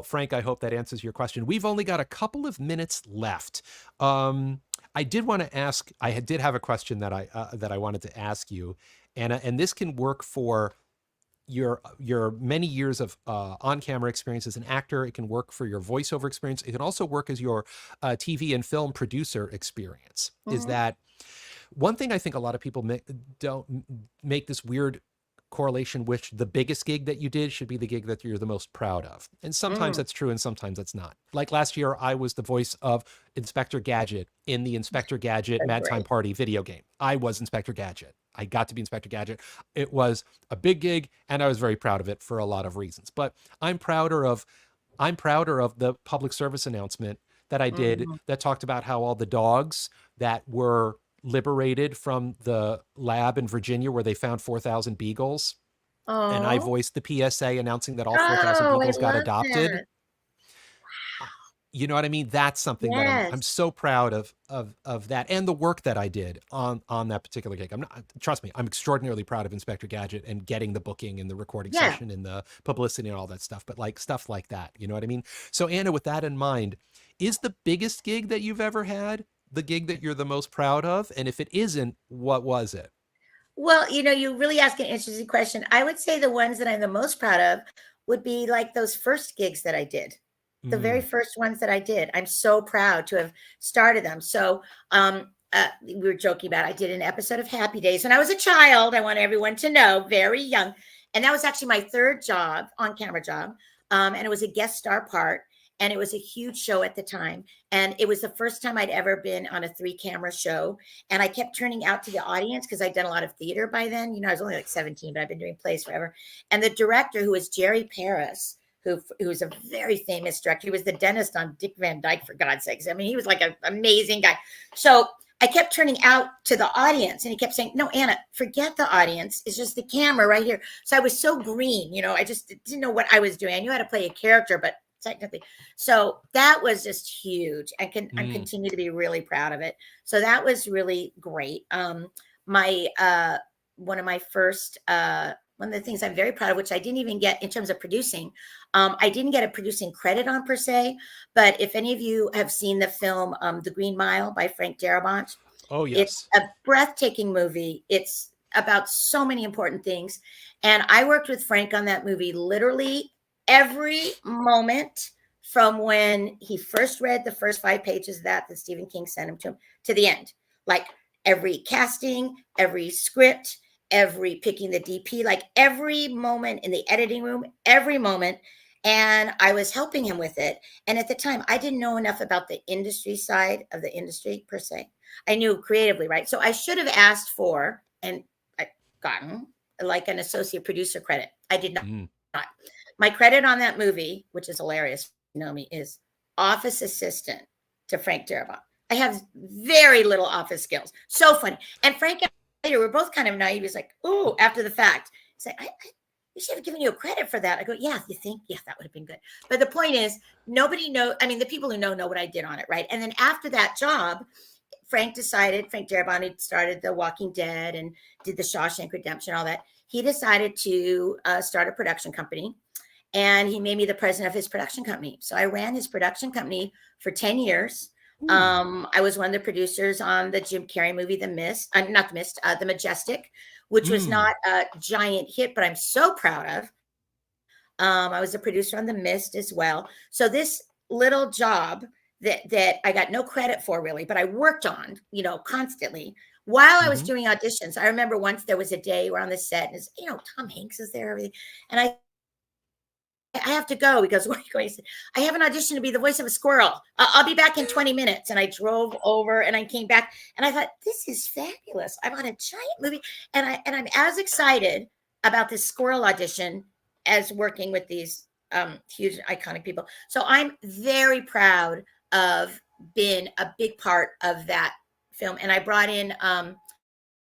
Frank, I hope that answers your question. We've only got a couple of minutes left. I did want to ask. Did have a question that I wanted to ask you, and this can work for your many years of on-camera experience as an actor. It can work for your voiceover experience. It can also work as your TV and film producer experience. Is mhm. that one thing? I think a lot of people don't make this weird correlation, which the biggest gig that you did should be the gig that you're the most proud of. And sometimes Mm, that's true and sometimes that's not. Like last year, I was the voice of Inspector Gadget in the Inspector Gadget that's Mad Time great. Party video game. I was Inspector Gadget. I got to be Inspector Gadget. It was a big gig and I was very proud of it for a lot of reasons. But I'm prouder of the public service announcement that I did Mhm. that talked about how all the dogs that were liberated from the lab in Virginia where they found 4,000 beagles. And I Oh, voiced the PSA announcing that all 4,000 oh, I beagles got love adopted. that. Uh, You know what I mean? That's something that I'm Yes, so proud of that and the work that I did on that particular gig. I'm not Trust me, I'm extraordinarily proud of Inspector Gadget and getting the booking and the recording yeah. session and the publicity and all that stuff. But like stuff like that, you know what I mean? So Anna, with that in mind, is the biggest gig that you've ever had the gig that you're the most proud of? And if it isn't, what was it? Well, you really ask an interesting question. I would say the ones that I'm the most proud of would be like those first gigs that I did. The very Mm. first ones that I did. I'm so proud to have started them. So, we were joking about I did an episode of Happy Days when I was a child. I want everyone to know, very young. And that was actually my third job, on camera job. And it was a guest star part. And it was a huge show at the time. And it was the first time I'd ever been on a three camera show, and I kept turning out to the audience because I'd done a lot of theater by then. I was only like 17, but I've been doing plays forever. And the director, who was Jerry Paris, who's a very famous director, he was the dentist on Dick Van Dyke, for God's sakes. I mean, he was like an amazing guy. So I kept turning out to the audience, and he kept saying, "No, Anna, forget the audience. It's just the camera right here." So I was so green, I just didn't know what I was doing. I knew how to play a character, but technically. So that was just huge. I'm Mm. continue to be really proud of it. So that was really great. My one of my first one of the things I'm very proud of, which I didn't even get in terms of producing, I didn't get a producing credit on per se, but if any of you have seen the film The Green Mile by Frank Darabont, Oh, it's yes. a breathtaking movie. It's about so many important things. And I worked with Frank on that movie literally every moment from when he first read the first 5 pages of that Stephen King sent him to the end. Like every casting, every script, every picking the DP, like every moment in the editing room, every moment. And I was helping him with it. And at the time, I didn't know enough about the industry side of the industry per se. I knew creatively, right? So I should have asked for and I gotten like an associate producer credit. I did not. Mm. My credit on that movie, which is hilarious, you know me, is office assistant to Frank Darabont. I have very little office skills. So funny. And Frank and I were both kind of naive. He's like, "Oh," after the fact. He's like, we should have given you a credit for that. I go, "Yeah, you think? Yeah, that would have been good." But the point is, nobody know. I mean, the people who know what I did on it, right? And then after that job, Frank Darabont had started The Walking Dead and did the Shawshank Redemption, all that. He decided to start a production company, and he made me the president of his production company. So I ran his production company for 10 years. Ooh. I was one of the producers on the Jim Carrey movie, The Mist, not The Mist, The Majestic, which was Mm. not a giant hit, but I'm so proud of. I was a producer on The Mist as well. So this little job that I got no credit for really, but I worked on, constantly while I was Mhm. doing auditions. I remember once there was a day we're on the set and Tom Hanks is there, everything. And I have to go. He goes, "Where are you going?" He said, "I have an audition to be the voice of a squirrel. I'll be back in 20 minutes." And I drove over and I came back and I thought, this is fabulous. I'm on a giant movie. And I'm as excited about this squirrel audition as working with these huge iconic people. So I'm very proud of being a big part of that film. And I brought in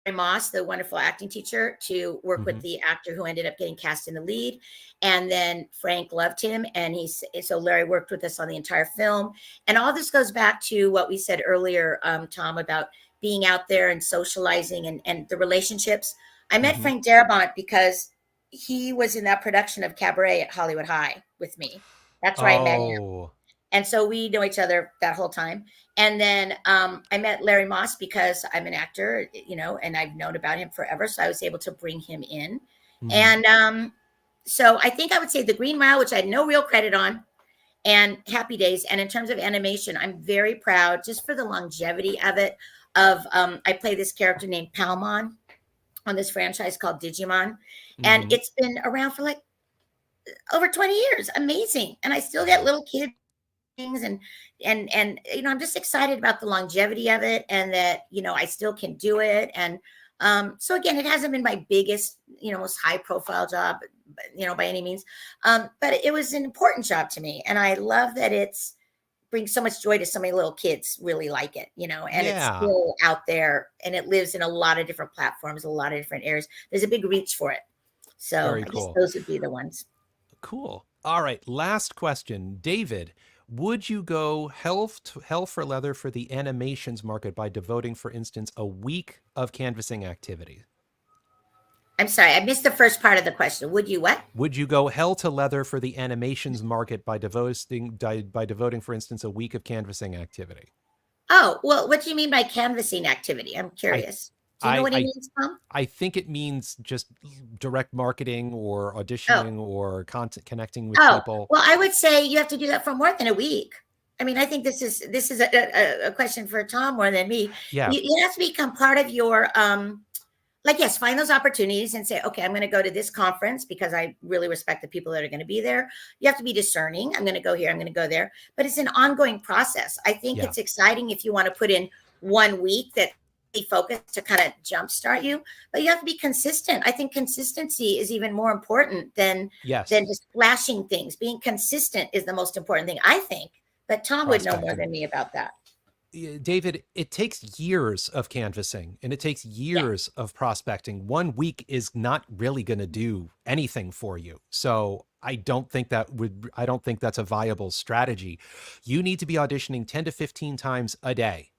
Moss, the wonderful acting teacher, to work with Hmm. the actor who ended up getting cast in the lead. And then Frank loved him. And so Larry worked with us on the entire film. And all this goes back to what we said earlier, Tom, about being out there and socializing and the relationships. I met Hmm. Frank Darabont because he was in that production of Cabaret at Hollywood High with me. That's where I met him. Oh. And so we know each other that whole time. And then I met Larry Moss because I'm an actor, and I've known about him forever. So I was able to bring him in. Hmm. And so I think I would say The Green Mile, which I had no real credit on, and Happy Days. And in terms of animation, I'm very proud just for the longevity of it. I play this character named Palmon on this franchise called Digimon. And Hmm. it's been around for like over 20 years. Amazing. And I still get little kids things and I'm just excited about the longevity of it and that I still can do it. And so again, it hasn't been my biggest most high profile job, by any means, but it was an important job to me, and I love that it's brings so much joy to so many little kids really like it, and it's Yeah. still out there and it lives in a lot of different platforms, a lot of different areas. There's a big reach for it. So Very I guess cool. those would be the ones. Cool. All right. Last question. David, would you go hell for leather for the animations market by devoting, for instance, a week of canvassing activity? I'm sorry, I missed the first part of the question. Would you what? Would you go hell to leather for the animations market by devoting, for instance, a week of canvassing activity? Oh, well, what do you mean by canvassing activity? I'm I curious. Do you know I what he I means, Tom? I think it means just direct marketing or Oh, auditioning or content connecting with oh, people. well, I would say you have to do that for more than a week. I mean, I think this is a question for Tom more than me. Yeah. You have to become part of your like, yes, find those opportunities and say, okay, I'm going to go to this conference because I really respect the people that are going to be there. You have to be discerning. I'm going to go here, I'm going to go there, but it's an ongoing process. I think Yeah. it's exciting if you want to put in 1 week that focus to kind of jumpstart you, but you have to be consistent. I think consistency is even more important than Yes. just flashing things. Being consistent is the most important thing, I think. But Tom would know more Prospecting. than me about that. David, it takes years of canvassing and it takes Yeah. years of prospecting. 1 week is not really going to do anything for you. So I don't think that's a viable strategy. You need to be auditioning 10 to 15 times a day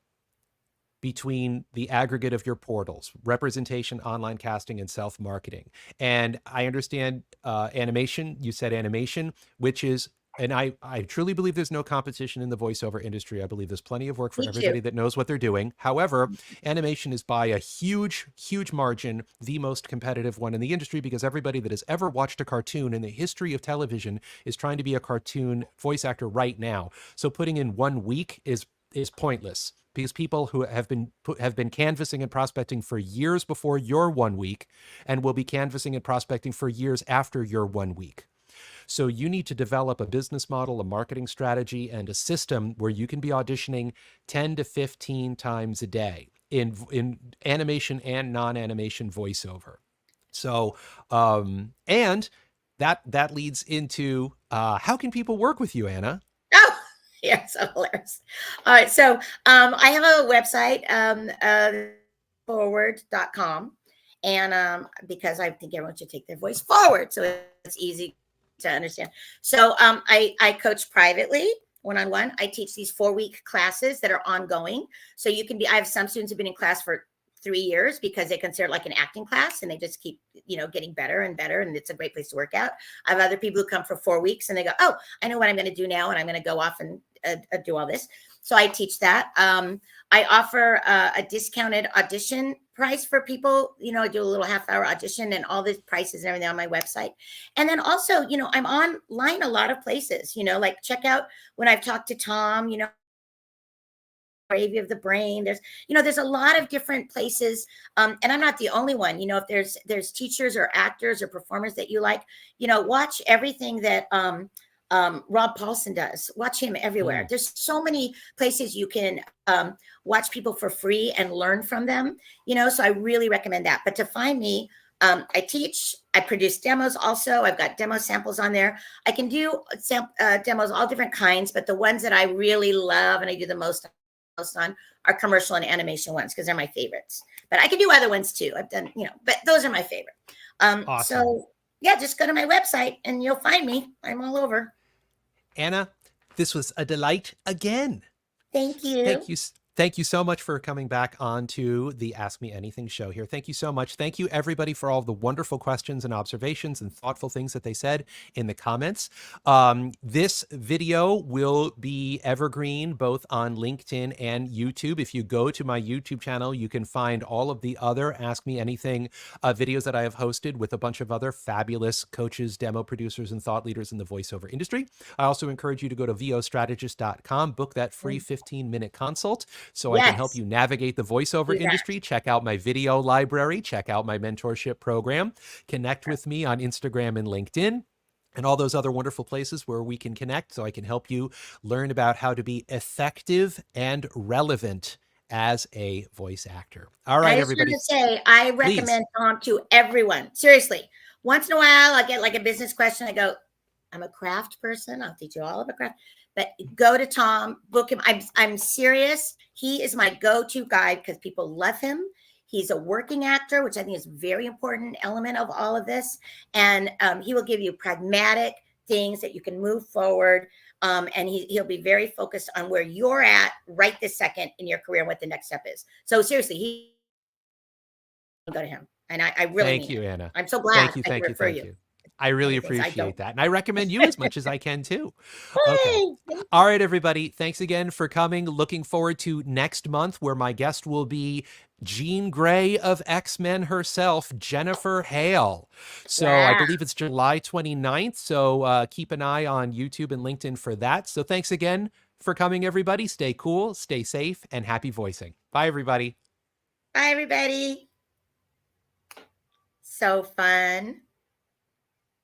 between the aggregate of your portals, representation, online casting, and self marketing. And I understand animation. You said animation, which is, and I truly believe there's no competition in the voiceover industry. I believe there's plenty of work for Me too. everybody that knows what they're doing. However, animation is by a huge, huge margin the most competitive one in the industry because everybody that has ever watched a cartoon in the history of television is trying to be a cartoon voice actor right now. So putting in 1 week is pointless because people who have been canvassing and prospecting for years before your 1 week and will be canvassing and prospecting for years after your 1 week. So you need to develop a business model, a marketing strategy, and a system where you can be auditioning 10 to 15 times a day in animation and non-animation voiceover. So and that leads into how can people work with you, Anna? Oh, yeah, so hilarious. All right, so I have a website, forward.com, and because I think everyone should take their voice forward, so it's easy to understand. So I coach privately, one-on-one. I teach these 4-week classes that are ongoing. So you can be. I have some students who've been in class for 3 years because they consider it like an acting class and they just keep getting better and better, and it's a great place to work out. I have other people who come for 4 weeks and they go, oh, I know what I'm going to do now, and I'm going to go off and do all this. So I teach that. I offer a discounted audition price for people. I do a little half-hour audition, and all the prices and everything on my website. And then also, I'm online a lot of places. Like check out when I've talked to Tom. Gravy of the Brain. There's a lot of different places, and I'm not the only one. If there's teachers or actors or performers that you like, watch everything that Rob Paulson does. Watch him everywhere. Mm, There's so many places you can watch people for free and learn from them. So I really recommend that. But to find me, I teach, I produce demos also. I've got demo samples on there. I can do demos, all different kinds, but the ones that I really love and I do the most on are commercial and animation ones because they're my favorites. But I can do other ones too. I've done, but those are my favorite. Awesome. So yeah, just go to my website and you'll find me. I'm all over. Anna, this was a delight again. Thank you. Thank you. Thank you so much for coming back onto the Ask Me Anything show here. Thank you so much. Thank you, everybody, for all the wonderful questions and observations and thoughtful things that they said in the comments. This video will be evergreen both on LinkedIn and YouTube. If you go to my YouTube channel, you can find all of the other Ask Me Anything videos that I have hosted with a bunch of other fabulous coaches, demo producers, and thought leaders in the voiceover industry. I also encourage you to go to vostrategist.com, book that free 15-minute consult so I can help Yes. you navigate the voiceover Do that. industry. Check out my video library, check out my mentorship program, connect with me on Instagram and LinkedIn, and all those other wonderful places where we can connect so I can help you learn about how to be effective and relevant as a voice actor. All right, I just everybody. want to say, I Please. recommend Tom to everyone. Seriously. Once in a while, I get like a business question. I go, I'm a craft person. I'll teach you all about craft. But go to Tom, book him. I'm serious. He is my go-to guide because people love him. He's a working actor, which I think is a very important element of all of this. And he will give you pragmatic things that you can move forward. And he'll be very focused on where you're at right this second in your career and what the next step is. So seriously, he go to him. And I really Thank mean you, it. Anna. I'm so glad Thank you, I can thank you, refer thank you. you. I really Other things I appreciate don't. that. And I recommend you as much as I can too. Okay. Hey, All right, everybody. Thanks again for coming. Looking forward to next month where my guest will be Jean Grey of X-Men herself, Jennifer Hale. So I wow. believe it's July 29th. So keep an eye on YouTube and LinkedIn for that. So thanks again for coming, everybody. Stay cool, stay safe, and happy voicing. Bye, everybody. Bye, everybody. So fun.